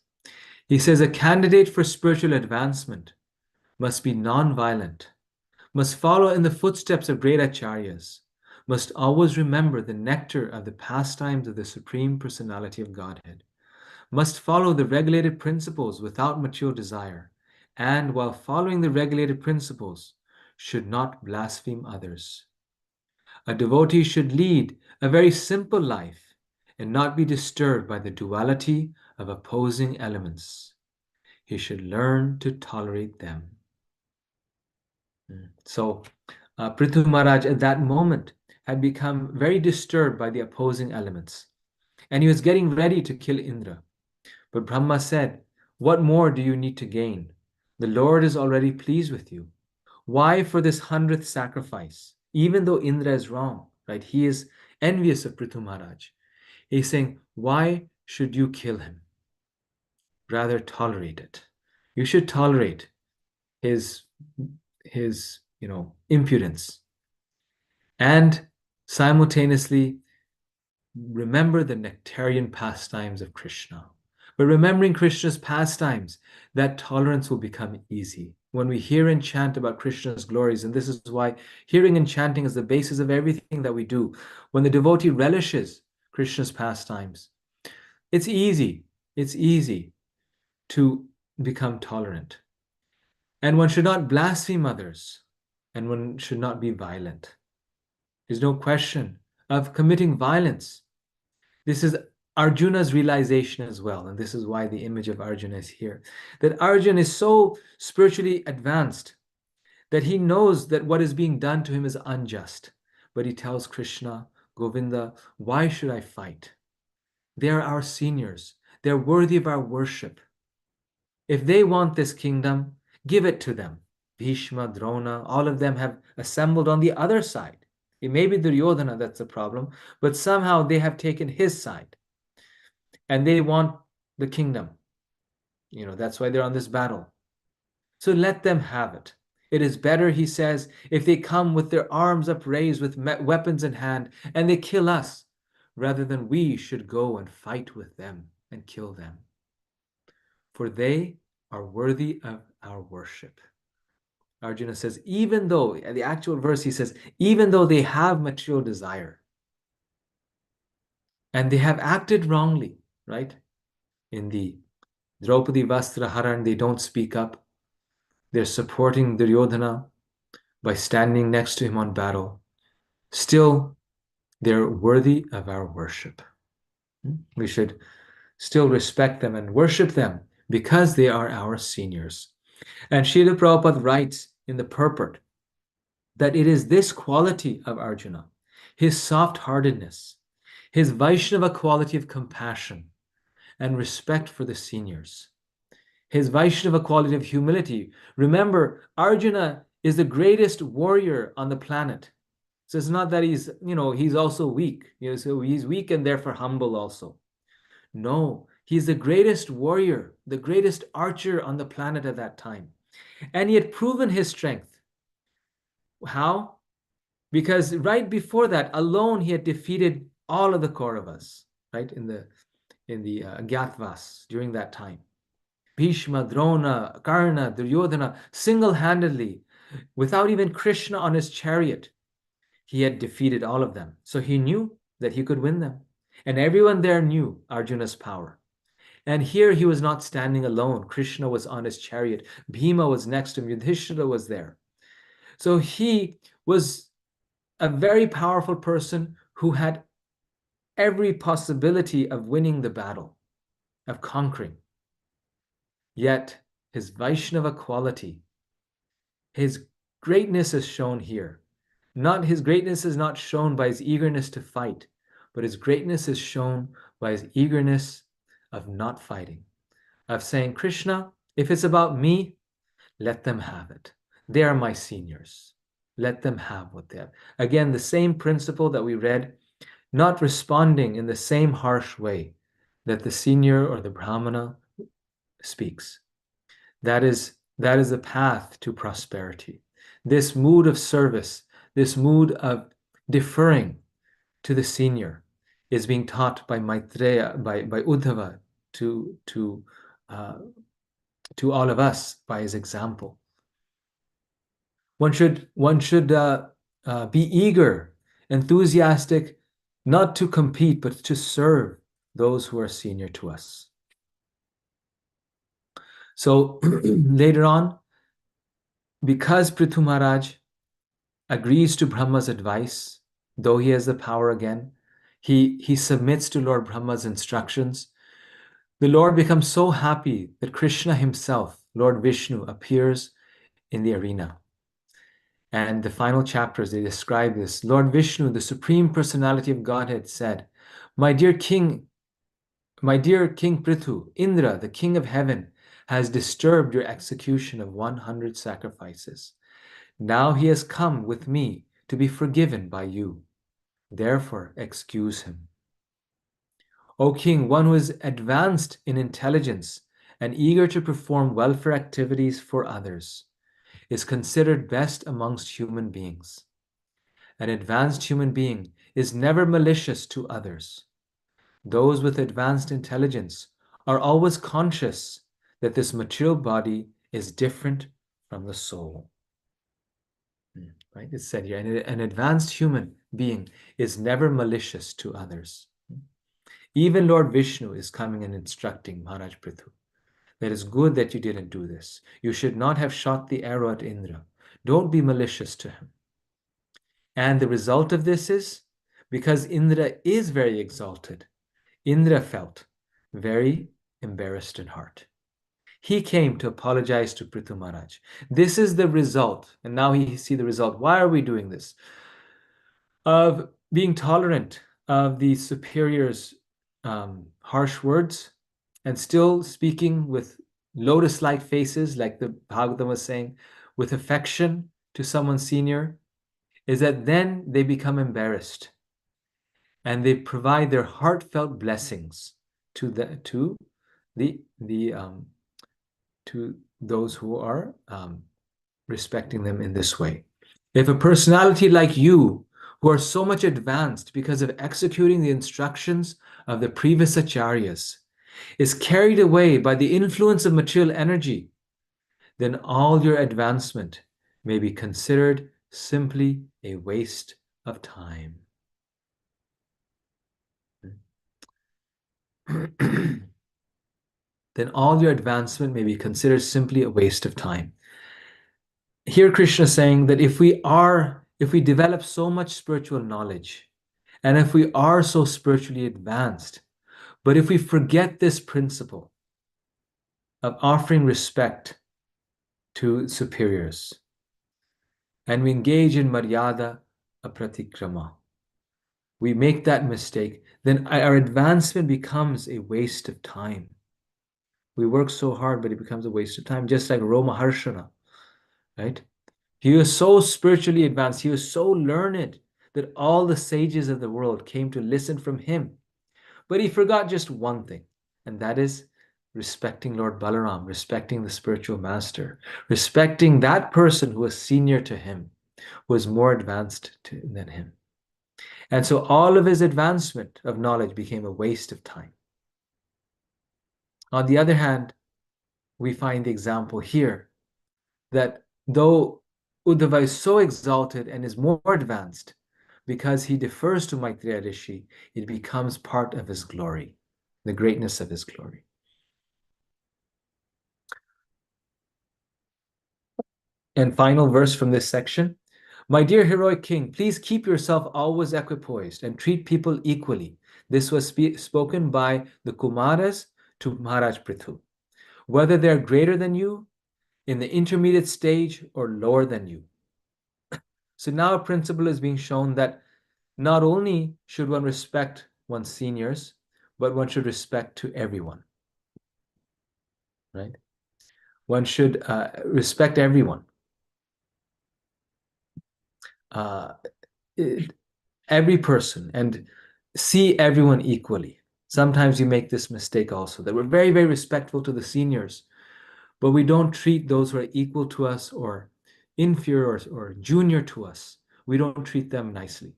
He says, a candidate for spiritual advancement must be non-violent, must follow in the footsteps of great acharyas, must always remember the nectar of the pastimes of the Supreme Personality of Godhead, must follow the regulated principles without material desire, and while following the regulated principles, should not blaspheme others. A devotee should lead a very simple life and not be disturbed by the duality of opposing elements. He should learn to tolerate them. So, Prithu Maharaj at that moment had become very disturbed by the opposing elements, and he was getting ready to kill Indra. But Brahma said, what more do you need to gain? The Lord is already pleased with you. Why for this 100th sacrifice? Even though Indra is wrong, right? He is envious of Prithu Maharaj. He's saying, why should you kill him? Rather tolerate it. You should tolerate his impudence. And simultaneously remember the nectarian pastimes of Krishna. But remembering Krishna's pastimes, that tolerance will become easy. When we hear and chant about Krishna's glories, and this is why hearing and chanting is the basis of everything that we do. When the devotee relishes Krishna's pastimes, it's easy to become tolerant. And one should not blaspheme others, and one should not be violent. There's no question of committing violence. This is Arjuna's realization as well, and this is why the image of Arjuna is here. That Arjuna is so spiritually advanced that he knows that what is being done to him is unjust. But he tells Krishna, Govinda, why should I fight? They are our seniors. They're worthy of our worship. If they want this kingdom, give it to them. Bhishma, Drona, all of them have assembled on the other side. It may be Duryodhana that's the problem, but somehow they have taken his side. And they want the kingdom. That's why they're on this battle. So let them have it. It is better, he says, if they come with their arms upraised with weapons in hand and they kill us, rather than we should go and fight with them and kill them. For they are worthy of our worship. Arjuna says, even though, the actual verse he says, even though they have material desire and they have acted wrongly, right? In the Draupadi Vastra Haran, they don't speak up. They're supporting Duryodhana by standing next to him on battle. Still, they're worthy of our worship. We should still respect them and worship them because they are our seniors. And Srila Prabhupada writes in the purport that it is this quality of Arjuna, his soft-heartedness, his Vaishnava quality of compassion and respect for the seniors, his Vaishnava quality of humility. Remember, Arjuna is the greatest warrior on the planet. So it's not that he's also weak. So he's weak and therefore humble also. No, he's the greatest warrior, the greatest archer on the planet at that time. And he had proven his strength. How? Because right before that, alone, he had defeated all of the Kauravas, right? In the Agyatvas during that time. Bhishma, Drona, Karna, Duryodhana, single-handedly, without even Krishna on his chariot, he had defeated all of them. So he knew that he could win them. And everyone there knew Arjuna's power. And here he was not standing alone. Krishna was on his chariot. Bhima was next to him. Yudhishthira was there. So he was a very powerful person who had every possibility of winning the battle, of conquering. Yet his Vaishnava quality, his greatness is shown here. His greatness is not shown by his eagerness to fight, but his greatness is shown by his eagerness of not fighting, of saying, Krishna, if it's about me, let them have it. They are my seniors. Let them have what they have. Again, the same principle that we read, not responding in the same harsh way that the senior or the Brahmana speaks. That is the path to prosperity. This mood of service, this mood of deferring to the senior is being taught by Maitreya, by Uddhava to all of us by his example. One should be eager, enthusiastic, not to compete, but to serve those who are senior to us. So later on, because Prithu Maharaj agrees to Brahma's advice, though he has the power again, he submits to Lord Brahma's instructions. The Lord becomes so happy that Krishna himself, Lord Vishnu, appears in the arena. And the final chapters, they describe this. Lord Vishnu, the Supreme Personality of Godhead, said, my dear King Prithu, Indra, the King of Heaven, has disturbed your execution of 100 sacrifices. Now he has come with me to be forgiven by you. Therefore, excuse him. O King, one who is advanced in intelligence and eager to perform welfare activities for others is considered best amongst human beings. An advanced human being is never malicious to others. Those with advanced intelligence are always conscious that this material body is different from the soul. Right? It's said here, an advanced human being is never malicious to others. Even Lord Vishnu is coming and instructing Maharaj Prithu. That is good that you didn't do this. You should not have shot the arrow at Indra. Don't be malicious to him. And the result of this is, because Indra is very exalted, Indra felt very embarrassed in heart. He came to apologize to Prithu Maharaj. This is the result, and now he see the result. Why are we doing this? Of being tolerant of the superior's harsh words and still speaking with lotus-like faces, like the Bhagavatam was saying, with affection to someone senior, is that then they become embarrassed and they provide their heartfelt blessings to those who are respecting them in this way. If a personality like you, who are so much advanced because of executing the instructions of the previous acharyas, is carried away by the influence of material energy, then all your advancement may be considered simply a waste of time. Then all your advancement may be considered simply a waste of time. Here Krishna is saying that if we develop so much spiritual knowledge, and if we are so spiritually advanced, but if we forget this principle of offering respect to superiors, and we engage in maryada apratikrama, we make that mistake, then our advancement becomes a waste of time. We work so hard, but it becomes a waste of time, just like Roma Harshana, right? He was so spiritually advanced, he was so learned that all the sages of the world came to listen from him. But he forgot just one thing, and that is respecting Lord Balaram, respecting the spiritual master, respecting that person who was senior to him, who was more advanced than him. And so all of his advancement of knowledge became a waste of time. On the other hand, we find the example here that though Uddhava is so exalted and is more advanced, because he defers to Maitreya Rishi, it becomes part of his glory, the greatness of his glory. And final verse from this section. My dear heroic king, please keep yourself always equipoised and treat people equally. This was spoken by the Kumaras to Maharaj Prithu. Whether they're greater than you, in the intermediate stage, or lower than you. So now a principle is being shown that not only should one respect one's seniors, but one should respect to everyone, right? One should respect everyone. Every person, and see everyone equally. Sometimes you make this mistake also, that we're very, very respectful to the seniors, but we don't treat those who are equal to us or inferior or junior to us. We don't treat them nicely.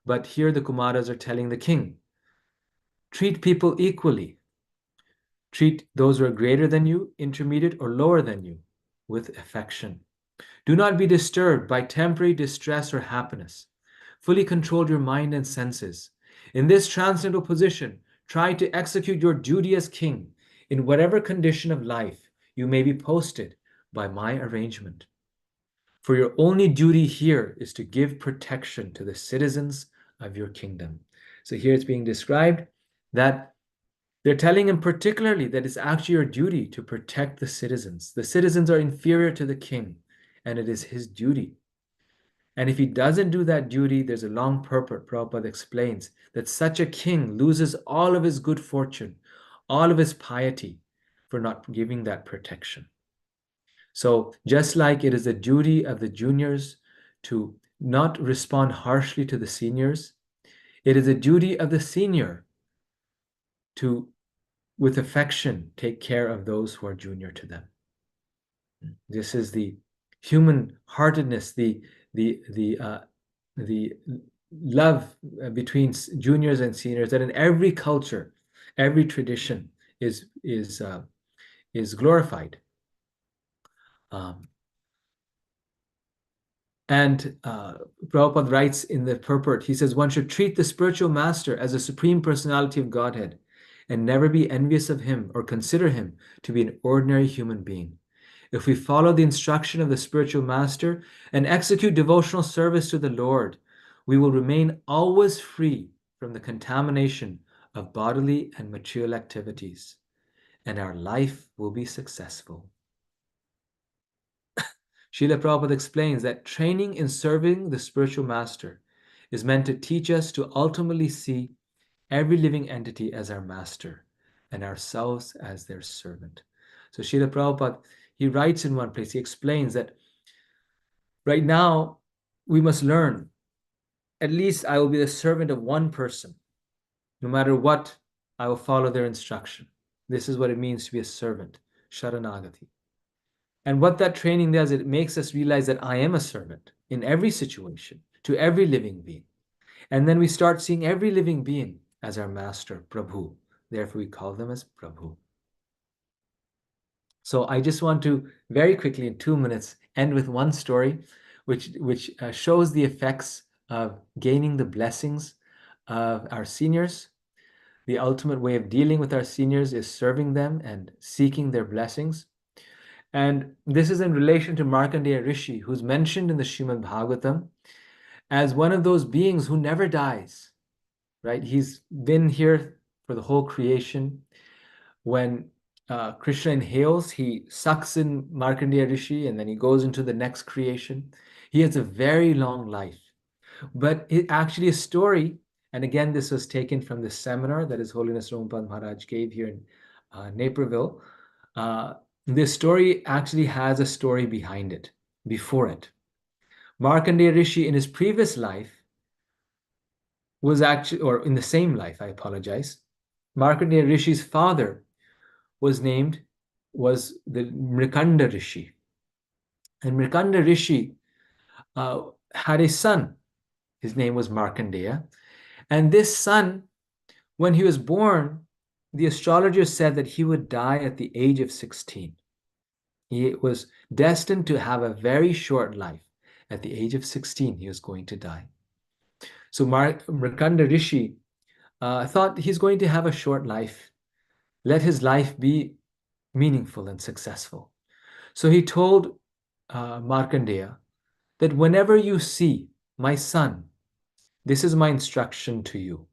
But here the Kumaras are telling the king, treat people equally. Treat those who are greater than you, intermediate, or lower than you with affection. Do not be disturbed by temporary distress or happiness. Fully control your mind and senses. In this transcendental position, try to execute your duty as king in whatever condition of life you may be posted by my arrangement. For your only duty here is to give protection to the citizens of your kingdom. So here it's being described that they're telling him particularly that it's actually your duty to protect the citizens. The citizens are inferior to the king, and it is his duty. And if he doesn't do that duty, there's a long purport. Prabhupada explains that such a king loses all of his good fortune, all of his piety for not giving that protection. So just like it is the duty of the juniors to not respond harshly to the seniors, it is a duty of the senior to, with affection, take care of those who are junior to them. This is the human heartedness, the love between juniors and seniors that in every culture, every tradition is glorified. And Prabhupada writes in the purport, he says, one should treat the spiritual master as a supreme personality of Godhead and never be envious of him or consider him to be an ordinary human being. If we follow the instruction of the spiritual master and execute devotional service to the Lord, we will remain always free from the contamination of bodily and material activities, and our life will be successful. Srila Prabhupada explains that training in serving the spiritual master is meant to teach us to ultimately see every living entity as our master and ourselves as their servant. So Srila Prabhupada, he writes in one place, he explains that right now we must learn, at least I will be the servant of one person. No matter what, I will follow their instruction. This is what it means to be a servant, Sharanagati. And what that training does, it makes us realize that I am a servant in every situation, to every living being. And then we start seeing every living being as our master, Prabhu, Therefore, we call them as Prabhu. So I just want to very quickly, in 2 minutes, end with one story which shows the effects of gaining the blessings of our seniors. The ultimate way of dealing with our seniors is serving them and seeking their blessings. And this is in relation to Markandeya Rishi, who's mentioned in the Śrīmad Bhāgavatam as one of those beings who never dies, right? He's been here for the whole creation. When Krishna inhales, he sucks in Markandeya Rishi and then he goes into the next creation. He has a very long life. But it actually a story, and again, this was taken from the seminar that His Holiness Rompad Maharaj gave here in Naperville. This story actually has a story behind it, before it. Markandeya Rishi in his previous life was actually, or in the same life, I apologize, Markandeya Rishi's father was the Mrikanda Rishi. And Mrikanda Rishi had a son. His name was Markandeya. And this son, when he was born, the astrologer said that he would die at the age of 16. He was destined to have a very short life. At the age of 16, he was going to die. So Mrikanda Rishi thought he's going to have a short life. Let his life be meaningful and successful. So he told Markandeya that whenever you see my son, this is my instruction to you.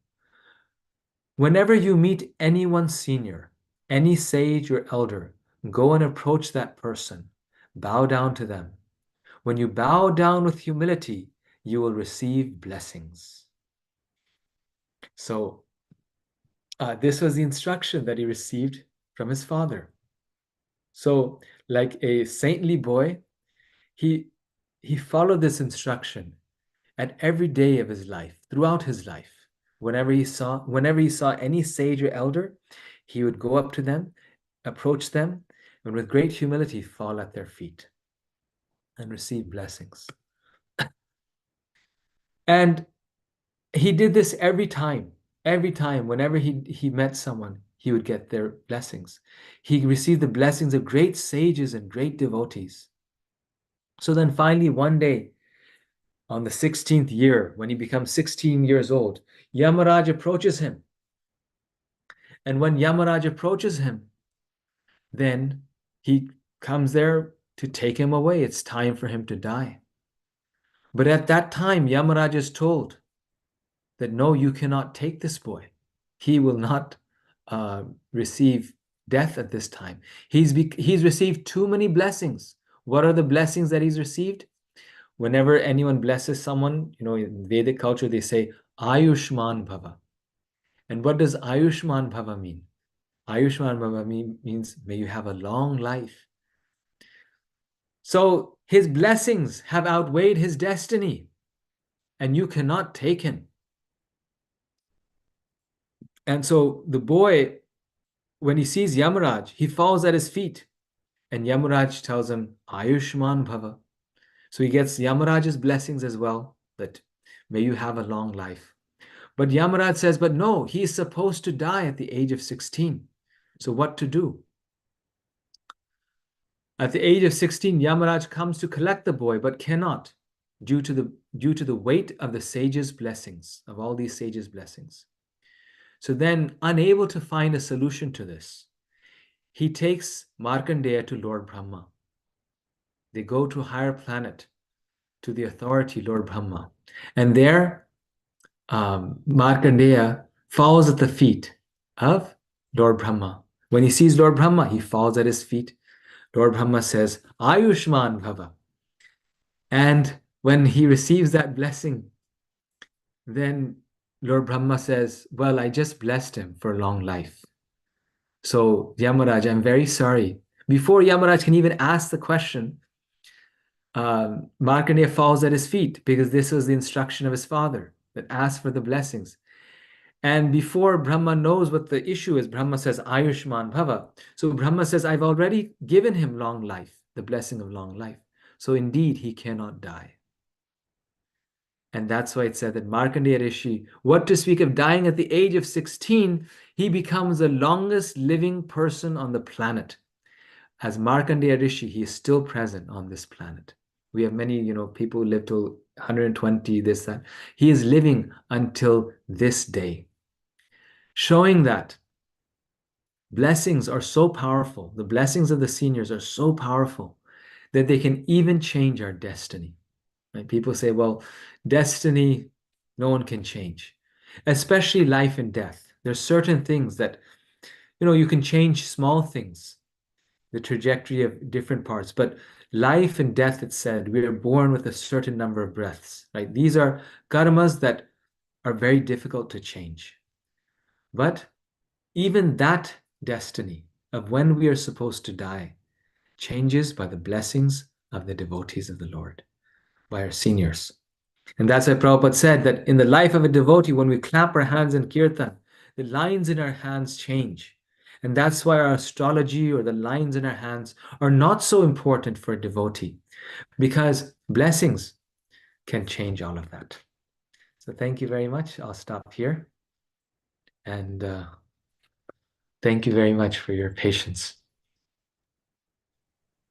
Whenever you meet anyone senior, any sage or elder, go and approach that person, bow down to them. When you bow down with humility, you will receive blessings. So this was the instruction that he received from his father. So like a saintly boy, he followed this instruction at every day of his life, throughout his life. Whenever he saw any sage or elder, he would go up to them, approach them, and with great humility fall at their feet and receive blessings. And he did this every time. Every time, whenever he met someone, he would get their blessings. He received the blessings of great sages and great devotees. So then finally, one day, on the 16th year, when he becomes 16 years old, Yamaraj approaches him. And when Yamaraj approaches him, then he comes there to take him away. It's time for him to die. But at that time, Yamaraj is told that no, you cannot take this boy. He will not receive death at this time. He's received too many blessings. What are the blessings that he's received? Whenever anyone blesses someone, in Vedic culture, they say, Ayushman Bhava. And what does Ayushman Bhava mean? Ayushman Bhava means, may you have a long life. So his blessings have outweighed his destiny, and you cannot take him. And so the boy, when he sees Yamaraj, he falls at his feet, and Yamaraj tells him, Ayushman Bhava. So he gets Yamaraj's blessings as well, that may you have a long life. But Yamaraj says, but no, he is supposed to die at the age of 16. So what to do? At the age of 16, Yamaraj comes to collect the boy, but cannot, due to the weight of the sages' blessings, of all these sages' blessings. So then, unable to find a solution to this, he takes Markandeya to Lord Brahma. They go to a higher planet, to the authority, Lord Brahma. And there, Markandeya falls at the feet of Lord Brahma. When he sees Lord Brahma, he falls at his feet. Lord Brahma says, Ayushman Bhava. And when he receives that blessing, then Lord Brahma says, well, I just blessed him for a long life. So Yamaraj, I'm very sorry. Before Yamaraj can even ask the question, Markandeya falls at his feet, because this was the instruction of his father, that asked for the blessings. And before Brahma knows what the issue is, Brahma says, Ayushman Bhava. So Brahma says, I've already given him long life, the blessing of long life. So indeed, he cannot die. And that's why it said that Markandeya Rishi, what to speak of dying at the age of 16, he becomes the longest living person on the planet. As Markandeya Rishi, he is still present on this planet. We have many, people who live till 120, this, that. He is living until this day, showing that blessings are so powerful. The blessings of the seniors are so powerful that they can even change our destiny. Right? People say, well, destiny, no one can change, especially life and death. There's certain things that, you can change small things, the trajectory of different parts, but life and death, it said, we are born with a certain number of breaths, right? These are karmas that are very difficult to change. But even that destiny of when we are supposed to die changes by the blessings of the devotees of the Lord, by our seniors. And that's why Prabhupada said that in the life of a devotee, when we clap our hands in kirtan, the lines in our hands change. And that's why our astrology or the lines in our hands are not so important for a devotee, because blessings can change all of that. So thank you very much. I'll stop here. And thank you very much for your patience.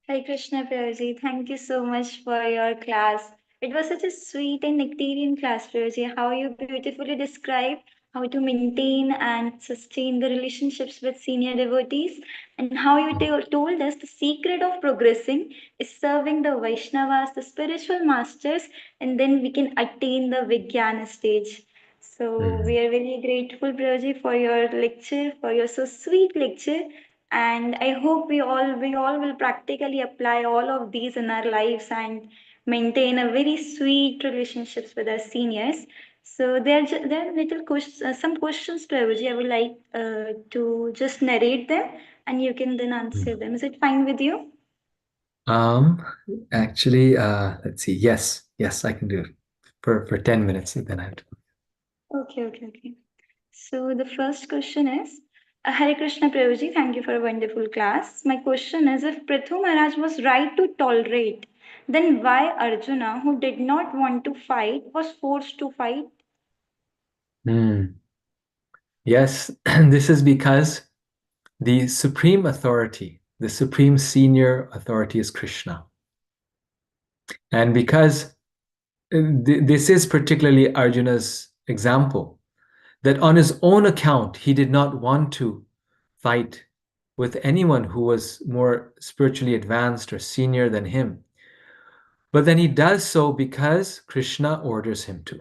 Hare Krishna Prabhuji, thank you so much for your class. It was such a sweet and nectarian class, Prabhuji. How you beautifully described how to maintain and sustain the relationships with senior devotees, and how you told us the secret of progressing is serving the Vaishnavas, the spiritual masters, and then we can attain the Vijnana stage. So we are very grateful, Prabhuji, for your lecture, for your so sweet lecture, and I hope we all will practically apply all of these in our lives and maintain a very sweet relationships with our seniors. So there are little questions, some questions, Prabhuji. I would like to just narrate them, and you can then answer them. Is it fine with you? Actually, let's see. Yes, I can do it for 10 minutes, and then I have to. Okay. So the first question is, Hare Krishna Prabhuji, thank you for a wonderful class. My question is, if Prithu Maharaj was right to tolerate, then why Arjuna, who did not want to fight, was forced to fight? Yes, this is because the supreme authority, the supreme senior authority is Krishna. And because this is particularly Arjuna's example, that on his own account, he did not want to fight with anyone who was more spiritually advanced or senior than him. But then he does so because Krishna orders him to.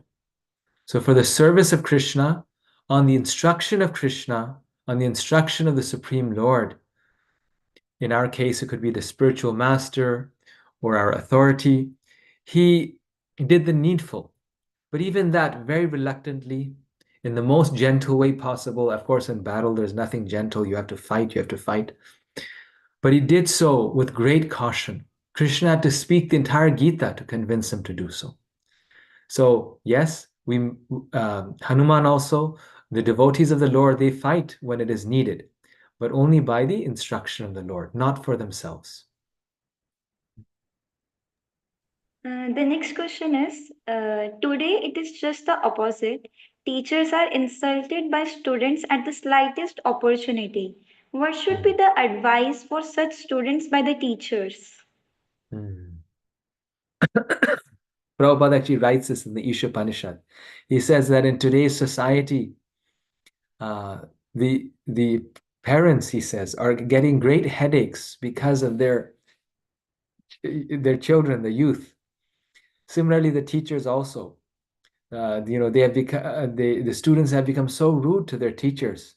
So for the service of Krishna, on the instruction of Krishna, on the instruction of the Supreme Lord, in our case, it could be the spiritual master or our authority, he did the needful. But even that, very reluctantly, in the most gentle way possible. Of course, in battle, there's nothing gentle. You have to fight. But he did so with great caution. Krishna had to speak the entire Gita to convince him to do so. So, yes, Hanuman also, the devotees of the Lord, they fight when it is needed, but only by the instruction of the Lord, not for themselves. The next question is, today it is just the opposite. Teachers are insulted by students at the slightest opportunity. What should be the advice for such students by the teachers? Prabhupada actually writes this in the Ishopanishad. He says that in today's society, the parents, he says, are getting great headaches because of their children, the youth. Similarly, the teachers also. They have become the students have become so rude to their teachers,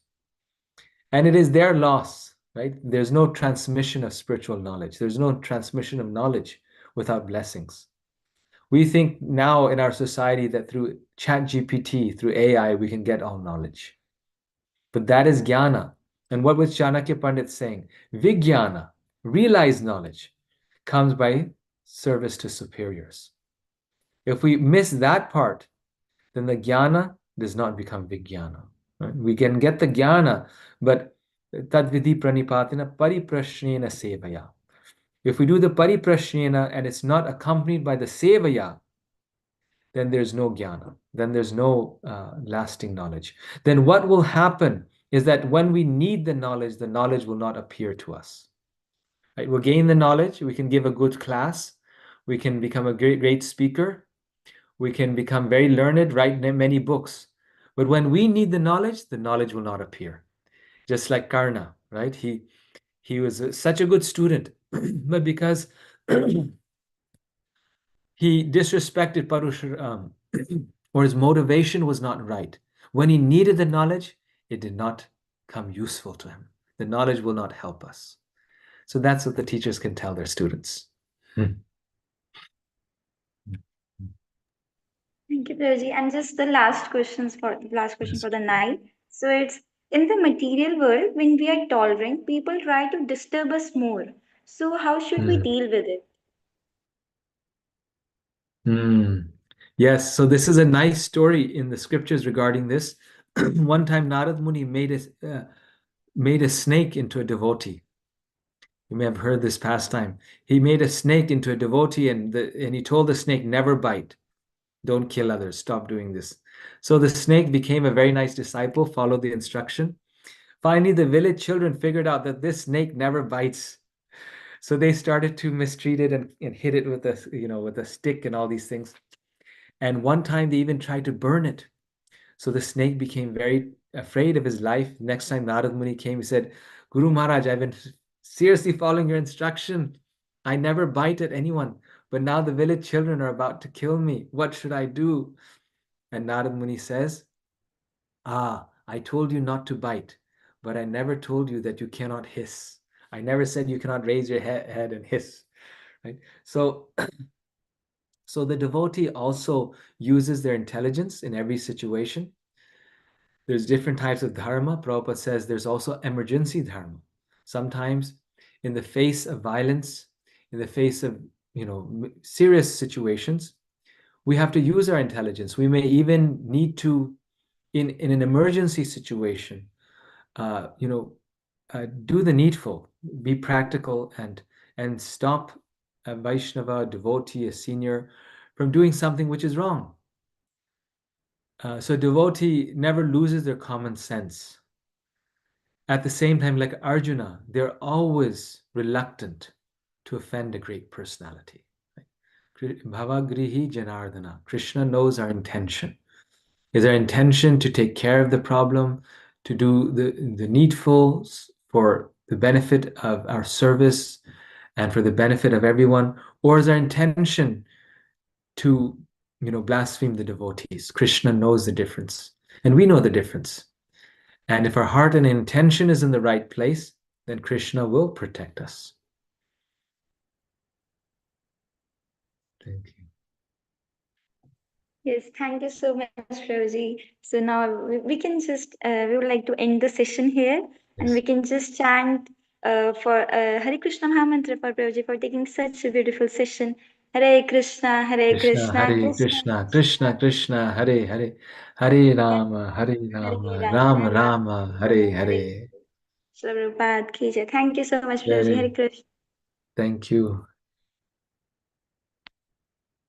and it is their loss, right? There's no transmission of spiritual knowledge. There's no transmission of knowledge without blessings. We think now in our society that through ChatGPT, through AI, we can get all knowledge. But that is jnana. And what was Chanakya Pandit saying? Vijnana, realized knowledge, comes by service to superiors. If we miss that part, then the jnana does not become vijnana. Right? We can get the jnana, but tadvidi pranipatina pariprashnena sevaya. If we do the pariprashnena and it's not accompanied by the sevaya, then there's no jnana, then there's no lasting knowledge. Then what will happen is that when we need the knowledge will not appear to us. Right? We'll gain the knowledge, we can give a good class, we can become a great speaker, we can become very learned, write many books. But when we need the knowledge will not appear. Just like Karna, right? He was such a good student, but because he disrespected Parashuram, or his motivation was not right, when he needed the knowledge, it did not come useful to him. The knowledge will not help us. So that's what the teachers can tell their students. Thank you, Prabhuji. And just the last question for the night. So it's in the material world, when we are tolerant, people try to disturb us more. So how should we deal with it? Yes, so this is a nice story in the scriptures regarding this. One time Narad Muni made a snake into a devotee. You may have heard this pastime. He made a snake into a devotee, and he told the snake, never bite. Don't kill others. Stop doing this. So the snake became a very nice disciple, followed the instruction. Finally, the village children figured out that this snake never bites. So they started to mistreat it and hit it with a stick and all these things. And one time they even tried to burn it. So the snake became very afraid of his life. Next time Narad Muni came, he said, Guru Maharaj, I've been seriously following your instruction. I never bite at anyone, but now the village children are about to kill me. What should I do? And Narad Muni says, I told you not to bite, but I never told you that you cannot hiss. I never said you cannot raise your head and hiss. Right? So the devotee also uses their intelligence in every situation. There's different types of dharma. Prabhupada says there's also emergency dharma. Sometimes in the face of violence, in the face of serious situations, we have to use our intelligence. We may even need to, in an emergency situation, do the needful, be practical, and stop a Vaishnava, devotee, a senior, from doing something which is wrong. So devotee never loses their common sense. At the same time, like Arjuna, they're always reluctant to offend a great personality. Bhavagrihi Janardana. Krishna knows our intention. Is our intention to take care of the problem, to do the needful for the benefit of our service and for the benefit of everyone? Or is our intention to blaspheme the devotees? Krishna knows the difference, and we know the difference. And if our heart and intention is in the right place, then Krishna will protect us. Thank you. Yes, thank you so much, Prabhuji. So now we can just, we would like to end the session here, and we can just chant for Hare Krishna Mahamantra for Prabhuji for taking such a beautiful session. Hare Krishna, Hare Krishna, Krishna, Hare Krishna, Krishna Krishna, Hare Hare, Hare Rama, Hare Rama, Rama Rama, Hare Hare. Shri Prabhupada ki jai. Thank you so much, Prabhuji. Jai. Hare Krishna. Thank you.